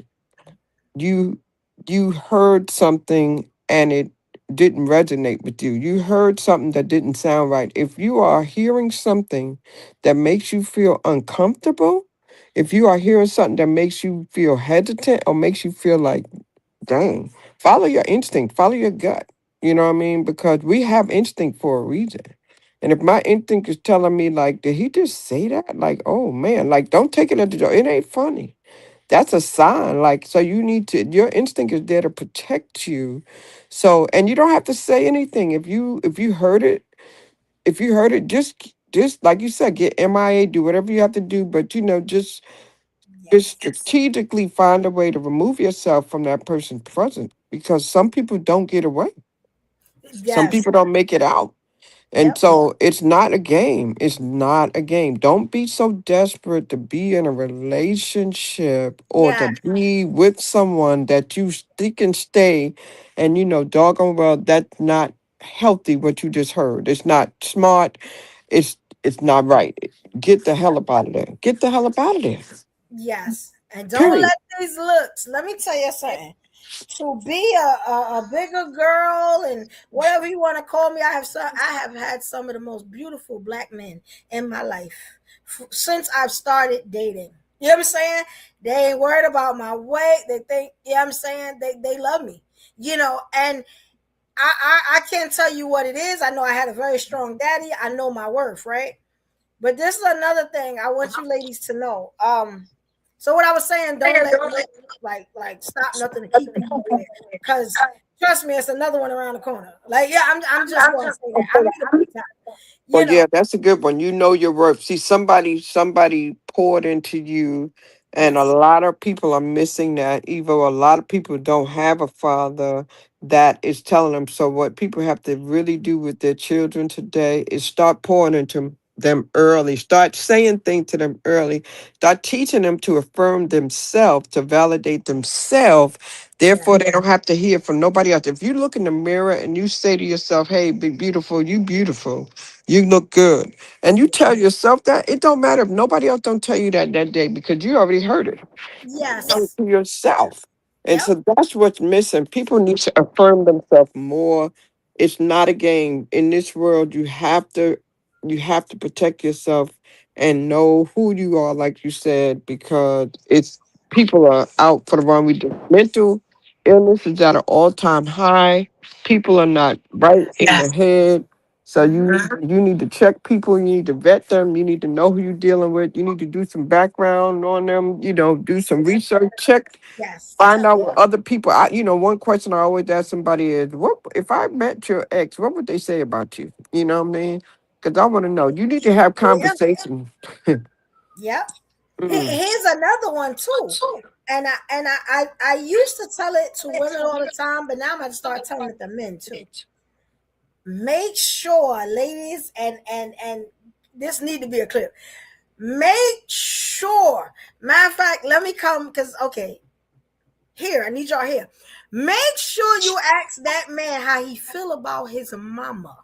you you heard something and it didn't resonate with you. You heard something that didn't sound right. If you are hearing something that makes you feel uncomfortable, if you are hearing something that makes you feel hesitant or makes you feel like, dang, follow your instinct, follow your gut. You know what I mean? Because we have instinct for a reason. And if my instinct is telling me, like, did he just say that? Like, oh man, like, don't take it as a joke. It ain't funny. That's a sign. Like, so you need to, your instinct is there to protect you. So, and you don't have to say anything. If you heard it, just like you said, get MIA, do whatever you have to do, but just Yes. strategically find a way to remove yourself from that person's presence, because some people don't get away. Some Yes. people don't make it out. And Yep. so it's not a game. It's not a game. Don't be so desperate to be in a relationship or Yeah. to be with someone that you stick and stay. And doggone well, that's not healthy what you just heard. It's not smart. It's not right. Get the hell up out of there. Get the hell up out of there. Yes. And don't Period. let these looks, let me tell you something. To be a bigger girl and whatever you want to call me, I have had some of the most beautiful black men in my life since I've started dating. You know what I'm saying? They ain't worried about my weight. They think, you know what I'm saying? They love me. And I can't tell you what it is. I know I had a very strong daddy. I know my worth, right? But this is another thing I want you ladies to know. So what I was saying, don't let like stop nothing to keep you there, because trust me, it's another one around the corner. Like, yeah, I'm just going to say that. I mean, Well, yeah, that's a good one. You know your worth. See, somebody poured into you, and a yes, lot of people are missing that. Even a lot of people don't have a father that is telling them. So, what people have to really do with their children today is start pouring into them early. Start saying things to them early. Start teaching them to affirm themselves, to validate themselves. yeah, Therefore, they don't have to hear from nobody else. If you look in the mirror and you say to yourself, "Hey, be beautiful, you beautiful. You look good." And you tell yourself that, it don't matter if nobody else don't tell you that day because you already heard it. Tell it yes, to yourself. And yep, so that's what's missing. People need to affirm themselves more. It's not a game. In this world, you have to protect yourself and know who you are, like you said, because it's people are out for the wrong reason. Mental illness is at an all-time high. People are not right in the head. So you need to check people, you need to vet them, you need to know who you're dealing with, you need to do some background on them, do some research, check, yes, find out what other people. One question I always ask somebody is, what if I met your ex, what would they say about you? You know what I mean? Because I want to know. You need to have yeah, conversation. yep. Mm. Here's another one too. And I used to tell it to women all the time, but now I'm gonna start telling it to men too. Make sure, ladies, and this need to be a clip. Make sure. Matter of fact, let me come because okay, here I need y'all here. Make sure you ask that man how he feel about his mama.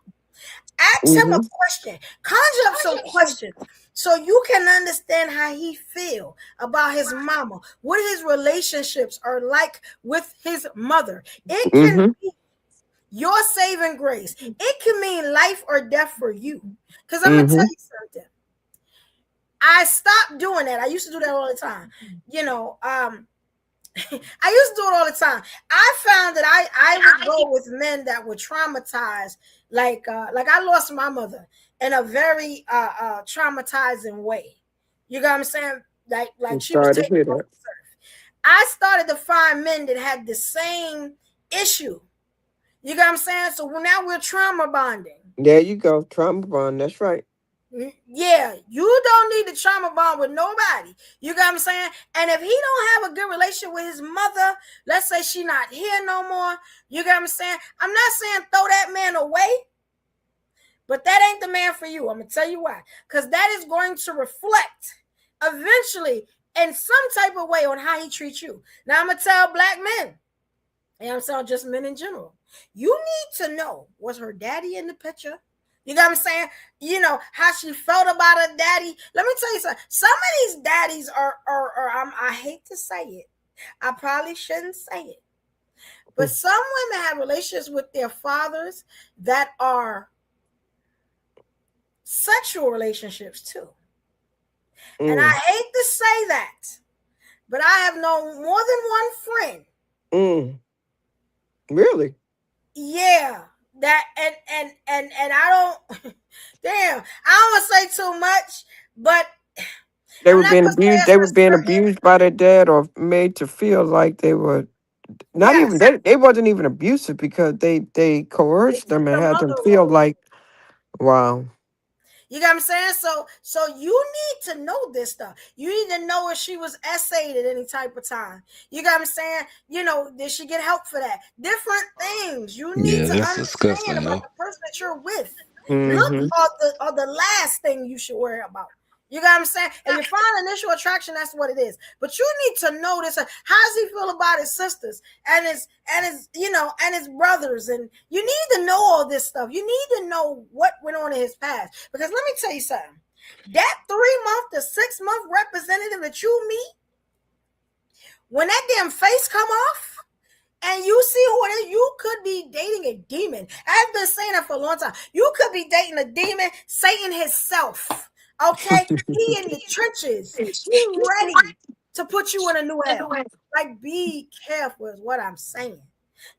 Ask him a Mm-hmm. question. Conjure up some questions so you can understand how he feel about his mama, what his relationships are like with his mother. It can Mm-hmm. be your saving grace. It can mean life or death for you. Because I'm gonna tell Mm-hmm. you something. I stopped doing that. I used to do that all the time. I used to do it all the time. I found that I would go with men that were traumatized, like I lost my mother in a very traumatizing way. You got what I'm saying? Like I'm she was sorry to taken hear off that. this earth. I started to find men that had the same issue. You got what I'm saying? So now we're trauma bonding. There you go. Trauma bond. That's right. Yeah, you don't need to trauma bond with nobody. You got what I'm saying? And if he don't have a good relationship with his mother, let's say she not here no more, you got what I'm saying? I'm not saying throw that man away, but that ain't the man for you. I'm going to tell you why. Because that is going to reflect eventually in some type of way on how he treats you. Now, I'm going to tell black men, and I'm saying just men in general, you need to know, was her daddy in the picture? You know what I'm saying? You know how she felt about her daddy. Let me tell you something. Some of these daddies are I hate to say it. I probably shouldn't say it. But some women have relationships with their fathers that are sexual relationships too. And I hate to say that, but I have known more than one friend. Really? Yeah. That and I don't damn, I don't want to say too much, but They I'm were not being gonna say abused. it's They for were being certain. abused by their dad, or made to feel like they were not even. Yes, They wasn't even abusive because they they coerced them took and the had them mother feel role. like, wow. You got what I'm saying? So you need to know this stuff. You need to know if she was essayed at any type of time. You got what I'm saying? You know, did she get help for that? Different things. You need Yeah, to that's understand disgusting, about yo. the person that you're with. Mm-hmm. are the last thing you should worry about. You got what I'm saying? If you find initial attraction, that's what it is. But you need to know this. How does he feel about his sisters and his and his brothers? And you need to know all this stuff. You need to know what went on in his past. Because let me tell you something. That 3-month to 6-month representative that you meet, when that damn face come off, and you see who it is, you could be dating a demon. I've been saying that for a long time. You could be dating a demon, Satan himself. Okay? He in the trenches. He ready to put you in a new hell. Like, be careful is what I'm saying.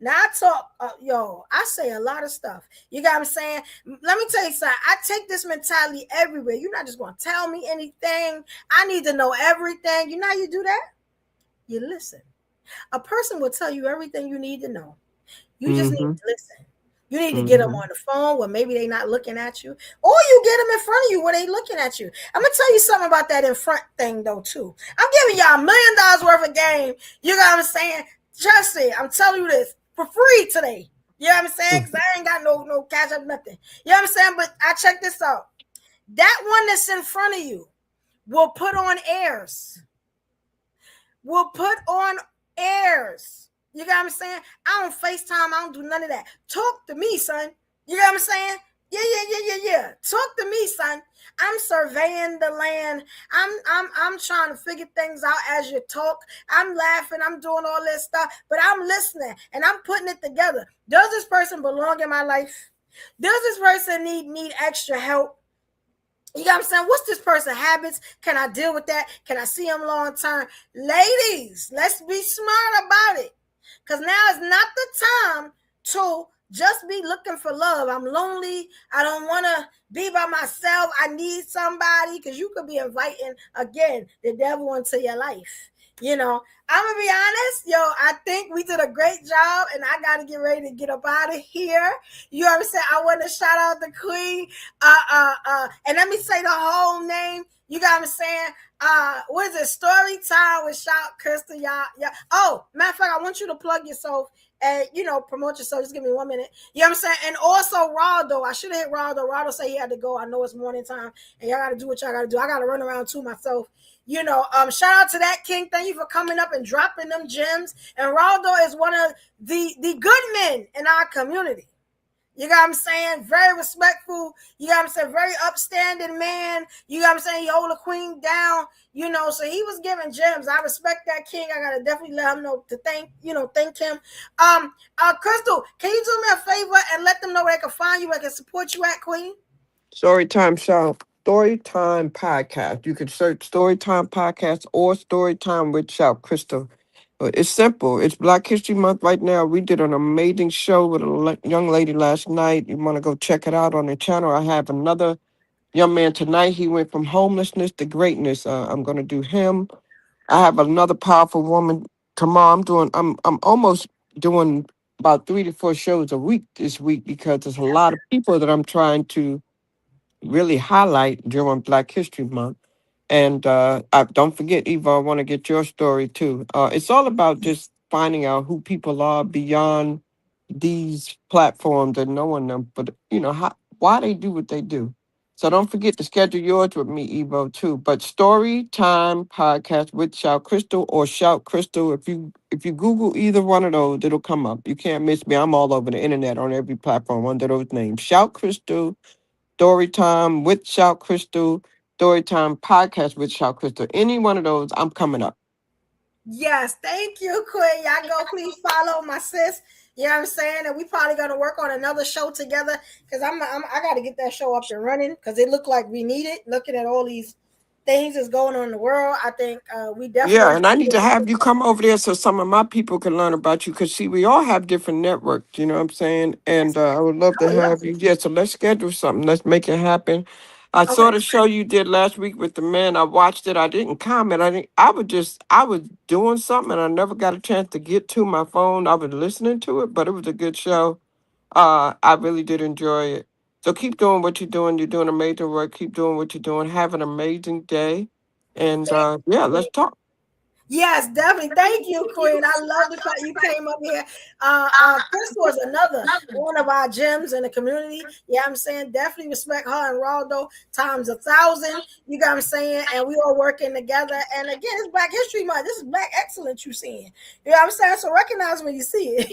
Now, I talk, I say a lot of stuff. You got what I'm saying? Let me tell you something. I take this mentality everywhere. You're not just going to tell me anything. I need to know everything. You know how you do that? You listen. A person will tell you everything you need to know. You just need to listen. You need to get them on the phone where maybe they're not looking at you, or you get them in front of you where they looking at you. I'm gonna tell you something about that in front thing though too. I'm giving y'all $1 million worth of game. You know what I'm saying? Trust it. I'm telling you this for free today. You know what I'm saying? Because I ain't got no cash up, nothing. You know what I'm saying? But I check this out. That one that's in front of you will put on airs. Will put on airs. You got what I'm saying? I don't FaceTime. I don't do none of that. Talk to me, son. You got what I'm saying? Yeah. Talk to me, son. I'm surveying the land. I'm trying to figure things out as you talk. I'm laughing. I'm doing all this stuff, but I'm listening and I'm putting it together. Does this person belong in my life? Does this person need extra help? You got what I'm saying? What's this person's habits? Can I deal with that? Can I see them long term? Ladies, let's be smart about it. Because now is not the time to just be looking for love. I'm lonely. I don't want to be by myself. I need somebody, because you could be inviting, again, the devil into your life. You know, I'm going to be honest. I think we did a great job, and I got to get ready to get up out of here. You know what I'm saying? I want to shout out the queen. And let me say the whole name. You got what I'm saying? What is it? Story time with Shout Crystal. Y'all. Oh, matter of fact, I want you to plug yourself and, promote yourself. Just give me 1 minute. You know what I'm saying? And also Raldo. I should have hit Raldo. Raldo said he had to go. I know it's morning time, and y'all got to do what y'all got to do. I got to run around too myself. Shout out to that king. Thank you for coming up and dropping them gems. And Raldo is one of the good men in our community. You got what I'm saying? Very respectful. You got what I'm saying? Very upstanding man. You got what I'm saying? He hold the queen down. So he was giving gems. I respect that king. I gotta definitely let him know to thank him. Crystal, can you do me a favor and let them know where they can find you, where they can support you at, Queen? Storytime Shout. Storytime Podcast. You can search Storytime Podcast or Storytime with Shout Crystal. It's simple. It's Black History Month right now. We did an amazing show with a young lady last night. You want to go check it out on the channel. I have another young man tonight. He went from homelessness to greatness. I'm going to do him. I have another powerful woman tomorrow. I'm almost doing about 3 to 4 shows a week this week, because there's a lot of people that I'm trying to really highlight during Black History Month. And don't forget, Eva, I want to get your story too. It's all about just finding out who people are beyond these platforms and knowing them, but why they do what they do. So don't forget to schedule yours with me, Evo, too. But Storytime Podcast with Shout Crystal or Shout Crystal. If you Google either one of those, it'll come up. You can't miss me. I'm all over the internet on every platform under those names. Shout Crystal, Storytime with Shout Crystal, Storytime Podcast with Shout Crystal. Any one of those, I'm coming up. Yes, thank you, Queen. Y'all go please follow my sis. You know what I'm saying? And we probably gonna work on another show together, because I got to get that show up and running, because it looked like we need it. Looking at all these things that's going on in the world, I think we definitely. Yeah, and I need to have you come over there so some of my people can learn about you, because see, we all have different networks. You know what I'm saying? And I would love to have you. Yeah, so let's schedule something. Let's make it happen. I saw the show you did last week with the man. I watched it. I didn't comment. I was doing something, and I never got a chance to get to my phone. I was listening to it, but it was a good show. I really did enjoy it. So keep doing what you're doing. You're doing amazing work. Keep doing what you're doing. Have an amazing day. And yeah, let's talk. Yes, definitely. Thank you, Queen. I love the fact you came up here. Crystal is another one of our gems in the community. Yeah, I'm saying definitely respect her and Raldo times 1,000. You got what I'm saying? And we all working together. And again, it's Black History Month. This is Black excellence you seeing. You know what I'm saying? So recognize when you see it.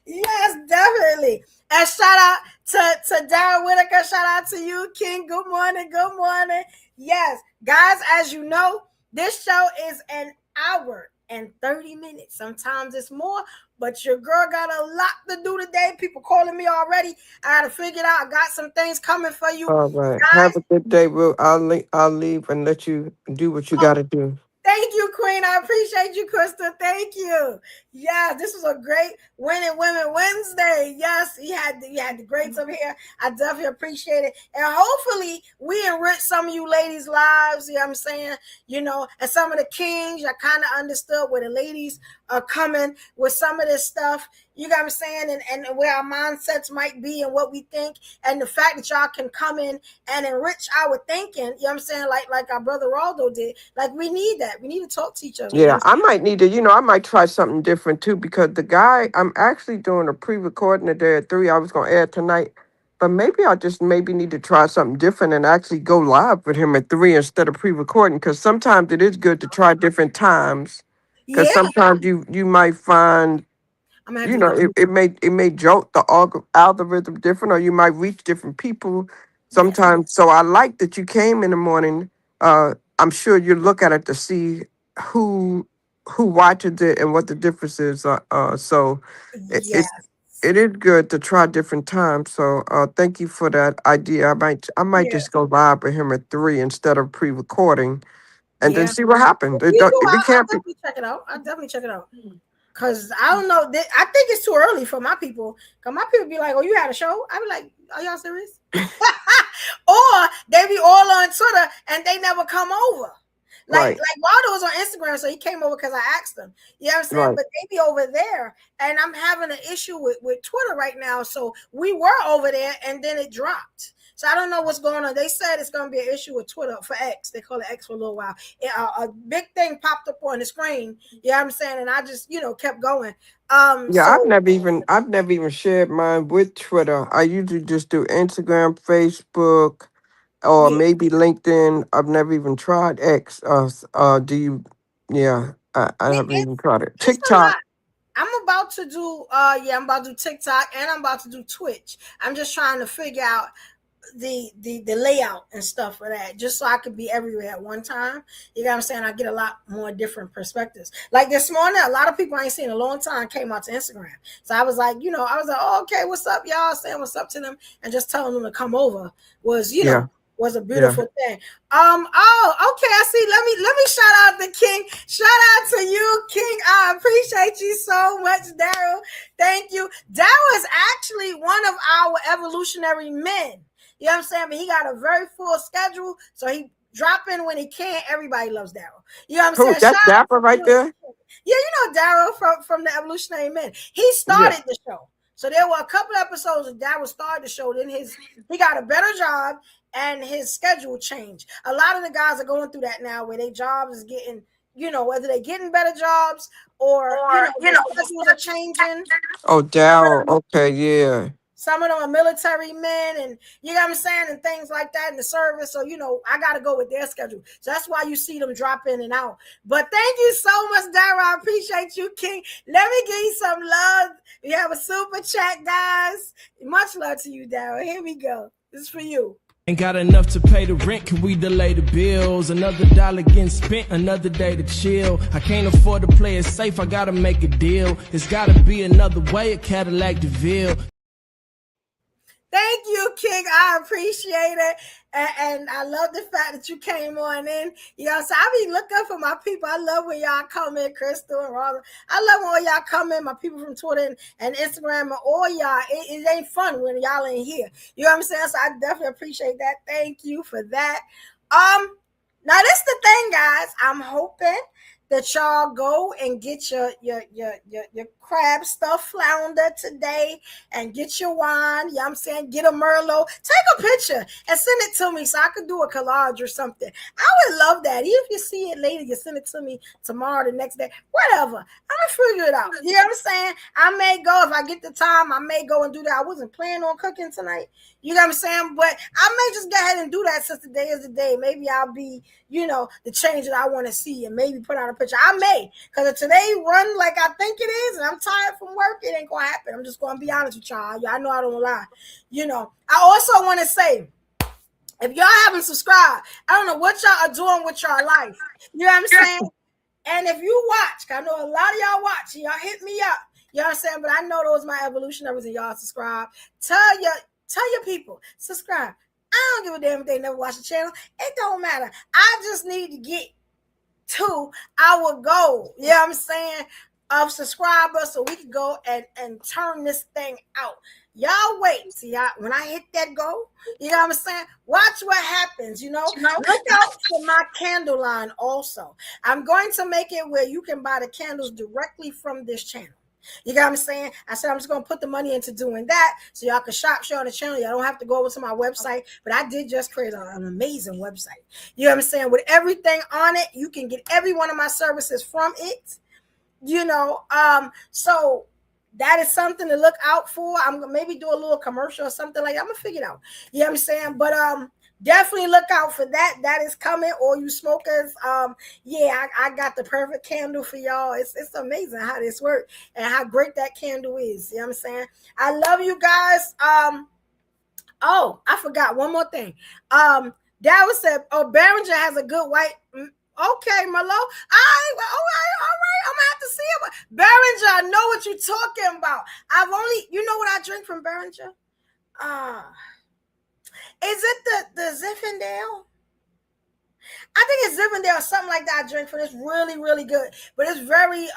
Yes, definitely. And shout out to Darren Whitaker. Shout out to you, King. Good morning. Good morning. Yes, guys, as you know, this show is an hour and 30 minutes. Sometimes it's more, but your girl got a lot to do today. People calling me already. I got to figure it out. I got some things coming for you. All right. Guys, Have a good day. I'll leave and let you do what you got to do. thank you, Queen. I appreciate you, Crystal. Thank you. Yeah, this was a great Winning Women Wednesday. Yes, you had the greats up here. I definitely appreciate it. And hopefully we enrich some of you ladies' lives. You know what I'm saying? You know, and some of the kings, I kind of understood where the ladies are coming with some of this stuff. You got what I'm saying? And where our mindsets might be and what we think. And the fact that y'all can come in and enrich our thinking, you know what I'm saying? Like our brother Raldo did. Like we need that. We need to talk to each other. Yeah, I might need to, I might try something different too, because the guy, I'm actually doing a pre-recording today at 3. I was going to add tonight, but maybe I just need to try something different and actually go live with him at 3 instead of pre-recording, because sometimes it is good to try different times, because Yeah, sometimes you might find, I'm gonna have to get it may jolt the algorithm different, or you might reach different people sometimes. So I like that you came in the morning. I'm sure you look at it to see who watches it and what the difference is. So it, yes. it is good to try different times. So thank you for that idea. I might Yeah. just go live with him at 3 instead of pre-recording, and then Yeah. see what happens. You do. It I'll can't be definitely check it out. I'll definitely check it out. Cause I don't know. I think it's too early for my people. Cause my people be like, "Oh, you had a show?" I be like, "Are y'all serious?" Or they be all on Twitter and they never come over. Like right. Waldo was on Instagram, so he came over because I asked him. You know what I'm saying? Right. But they be over there, and I'm having an issue with Twitter right now. So we were over there, and then it dropped. So I don't know what's going on. They said it's going to be an issue with Twitter for X. They call it X for a little while. A big thing popped up on the screen. You know what I'm saying? And I just, kept going. Yeah, So I've never even shared mine with Twitter. I usually just do Instagram, Facebook, or yeah, maybe LinkedIn. I've never even tried X. Do you? Yeah, I haven't even tried it. it's a lot. TikTok. I'm about to do I'm about to do TikTok and I'm about to do Twitch. I'm just trying to figure out the layout and stuff for that, just so I could be everywhere at one time. You know what I'm saying? I get a lot more different perspectives. Like this morning, a lot of people I ain't seen in a long time came out to Instagram. So I was like, oh, okay, what's up, y'all? Saying what's up to them and just telling them to come over was, Yeah, was a yeah. beautiful thing. Oh, okay. I see. Let me shout out the King. Shout out to you, King. I appreciate you so much, Daryl. Thank you. Daryl is actually one of our evolutionary men. You know what I'm saying? But he got a very full schedule, so he drop in when he can. Everybody loves Daryl. You know what I'm Cool. saying? That's Shout out Dapper to right you. there. Yeah, Daryl from the Evolutionary Men. He started the show. So there were a couple episodes that Daryl started the show. Then he got a better job and his schedule changed. A lot of the guys are going through that now where their jobs is getting, whether they're getting better jobs or their schedules are changing. Oh, Daryl. Okay, yeah. Some of them are military men and you know what I'm saying, and things like that in the service. So, I got to go with their schedule. So that's why you see them drop in and out. But thank you so much, Daryl. I appreciate you, King. Let me give you some love. We have a super chat, guys. Much love to you, Daryl. Here we go. This is for you. Ain't got enough to pay the rent, can we delay the bills? Another dollar getting spent, another day to chill. I can't afford to play it safe, I gotta make a deal. It's gotta be another way, a Cadillac DeVille. Thank you, King. I appreciate it. And I love the fact that you came on in. So I be looking for my people. I love when y'all come in, Crystal and Robert. I love when all y'all come in, my people from Twitter and Instagram and all y'all. It ain't fun when y'all ain't here. You know what I'm saying? So I definitely appreciate that. Thank you for that. Now this is the thing, guys. I'm hoping that y'all go and get your crab stuffed flounder today and get your wine. You know what I'm saying? Get a Merlot. Take a picture and send it to me so I could do a collage or something. I would love that. Even if you see it later, you send it to me tomorrow, the next day, whatever. I'm gonna figure it out. You know what I'm saying? I may go, if I get the time, I may go and do that. I wasn't planning on cooking tonight. You know what I'm saying? But I may just go ahead and do that since today is the day. Maybe I'll be, the change that I want to see and maybe put out a picture. I may, because if today run like I think it is and I'm tired from work, it ain't going to happen. I'm just going to be honest with y'all. Y'all know I don't lie. I also want to say, if y'all haven't subscribed, I don't know what y'all are doing with your life. You know what I'm saying? And if you watch, I know a lot of y'all watch, y'all hit me up. You know what I'm saying? But I know those my evolutionaries and y'all subscribe. Tell your people, subscribe. I don't give a damn if they never watch the channel. It don't matter. I just need to get to our goal, you know what I'm saying, of subscribers so we can go and turn this thing out. Y'all wait. See, when I hit that goal, you know what I'm saying? Watch what happens, Look out for my candle line also. I'm going to make it where you can buy the candles directly from this channel. You got what I'm saying? I said I'm just going to put the money into doing that so y'all can shop on the channel. Y'all don't have to go over to my website, but I did just create an amazing website. You know what I'm saying? With everything on it, you can get every one of my services from it. So that is something to look out for. I'm going to maybe do a little commercial or something like that. I'm going to figure it out. You know what I'm saying? But definitely look out for that. That is coming. All you smokers, I got the perfect candle for y'all. It's amazing how this works and how great that candle is. You know what I'm saying? I love you guys. Oh, I forgot one more thing. Dallas said, Behringer has a good white. Okay, Merlot. All right. I'm gonna have to see it. Behringer, I know what you're talking about. You know what I drink from Behringer? Is it the Zinfandel? I think it's Zinfandel or something like that I drink from. It's really, really good. But it's very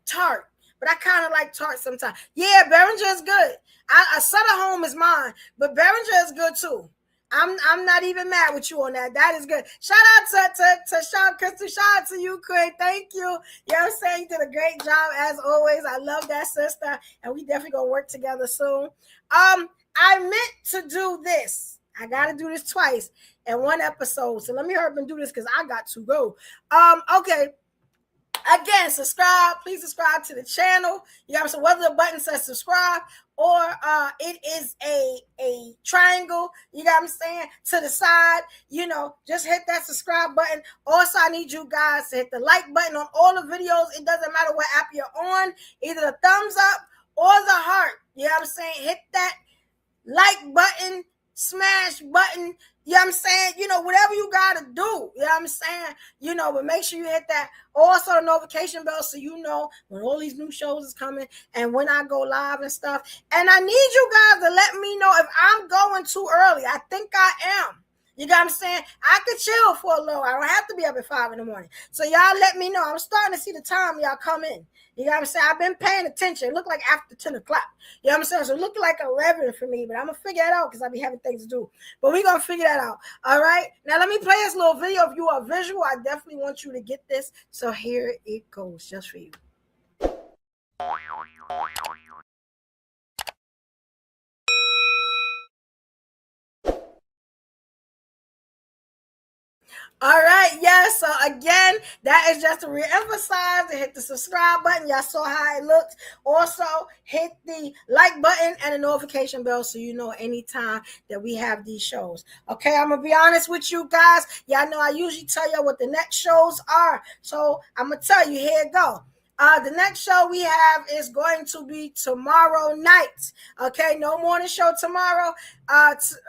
tart. But I kind of like tart sometimes. Yeah, Behringer is good. Sutter Home is mine. But Behringer is good too. I'm not even mad with you on that. That is good. Shout out to Sean Crystal. Shout out to you, Craig. Thank you. You know what I'm saying? You did a great job as always. I love that, sister. And we definitely gonna work together soon. I meant to do this. I gotta do this twice in one episode. So let me hurry up and do this because I got to go. Okay. Again, subscribe. Please subscribe to the channel. You got so whether the button says subscribe or it is a triangle, you got what I'm saying, to the side, just hit that subscribe button. Also, I need you guys to hit the like button on all the videos. It doesn't matter what app you're on, either the thumbs up or the heart. You know what I'm saying? Hit that like button, smash button. You know what I'm saying? Whatever you got to do. You know what I'm saying? But make sure you hit that. Also, the notification bell so you know when all these new shows is coming and when I go live and stuff. And I need you guys to let me know if I'm going too early. I think I am. You got what I'm saying? I could chill for a little. I don't have to be up at 5 a.m. So y'all let me know. I'm starting to see the time y'all come in. You know what I'm saying? I've been paying attention. It looked like after 10 o'clock. You know what I'm saying? So it looked like 11 for me, but I'm going to figure it out because I'll be having things to do. But we're going to figure that out. All right? Now, let me play this little video. If you are visual, I definitely want you to get this. So here it goes just for you. All right, yes. So again, that is just to reemphasize to hit the subscribe button. Y'all saw how it looked. Also, hit the like button and the notification bell so you know anytime that we have these shows. Okay, I'm gonna be honest with you guys. Y'all know I usually tell you what the next shows are. So I'm gonna tell you, here it go. The next show we have is going to be tomorrow night. Okay, no morning show tomorrow.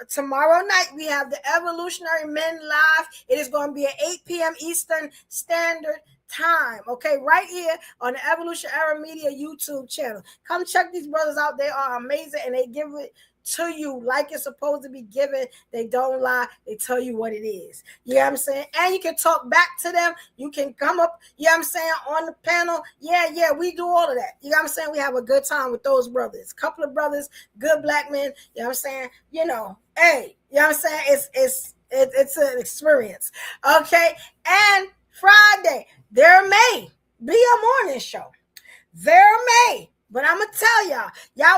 Tomorrow night we have the Evolutionary Men Live. It is going to be at 8 p.m. Eastern Standard Time. Okay, right here on the Evolution Era Media YouTube channel. Come check these brothers out. They are amazing and they give it to you like it's supposed to be given. They don't lie. They tell you what it is. You know what I'm saying? And you can talk back to them. You can come up, you know what I'm saying, on the panel. Yeah, we do all of that. You know what I'm saying? We have a good time with those brothers. A couple of brothers, good black men. You know what I'm saying? Hey, you know what I'm saying? It's an experience. Okay. And Friday, there may be a morning show. There may. But I'm going to tell y'all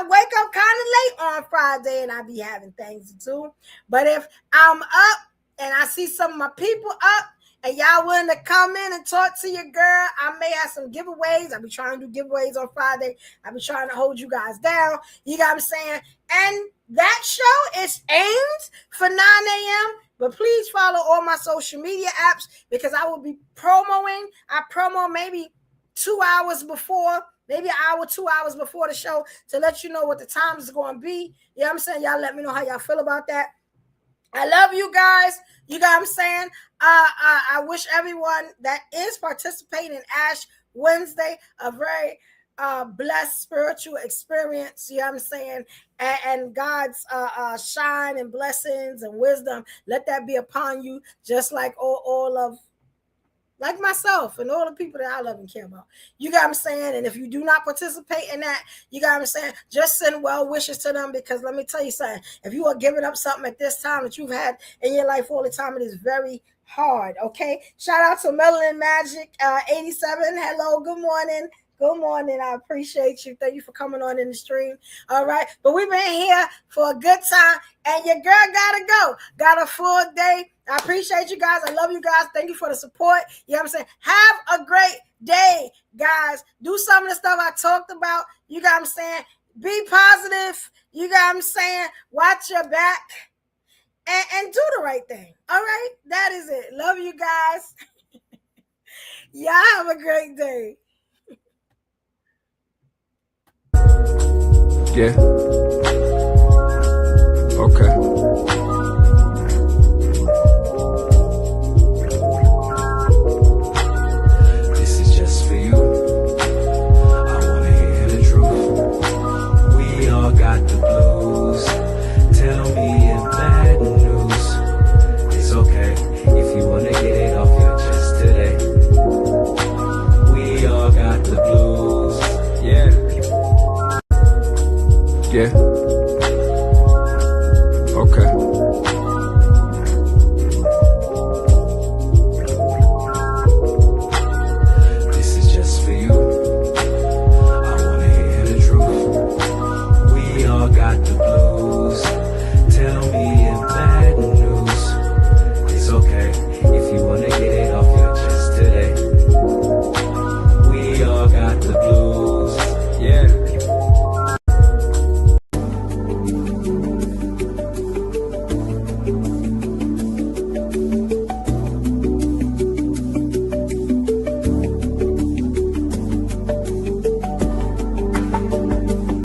wake up kind of late on Friday and I be having things to do. But if I'm up and I see some of my people up and y'all willing to come in and talk to your girl, I may have some giveaways. I'll be trying to do giveaways on Friday. I'll be trying to hold you guys down. You got what I'm saying? And that show is aimed for 9 a.m., but please follow all my social media apps because I will be promoing. I promo maybe 2 hours before, maybe an hour, 2 hours before the show to let you know what the time is going to be. You know what I'm saying? Y'all let me know how y'all feel about that. I love you guys. You got what I'm saying? I wish everyone that is participating in Ash Wednesday a very blessed spiritual experience. You know what I'm saying? And God's shine and blessings and wisdom, let that be upon you, just like all of like myself and all the people that I love and care about. You got what I'm saying? And if you do not participate in that, you got what I'm saying? Just send well wishes to them because let me tell you something. If you are giving up something at this time that you've had in your life all the time, it is very hard, okay? Shout out to Melanin Magic 87. Hello, good morning. Good morning. I appreciate you. Thank you for coming on in the stream. All right. But we've been here for a good time. And your girl gotta go. Got a full day. I appreciate you guys. I love you guys. Thank you for the support. You know what I'm saying? Have a great day, guys. Do some of the stuff I talked about. You got what I'm saying? Be positive. You got what I'm saying? Watch your back. And do the right thing. All right? That is it. Love you guys. Y'all have a great day. Yeah. Okay. This is just for you. I wanna hear the truth. We all got the blues. Tell me if bad news. It's okay if you wanna get it off your chest today. We all got the blues. Yeah. Yeah. Okay.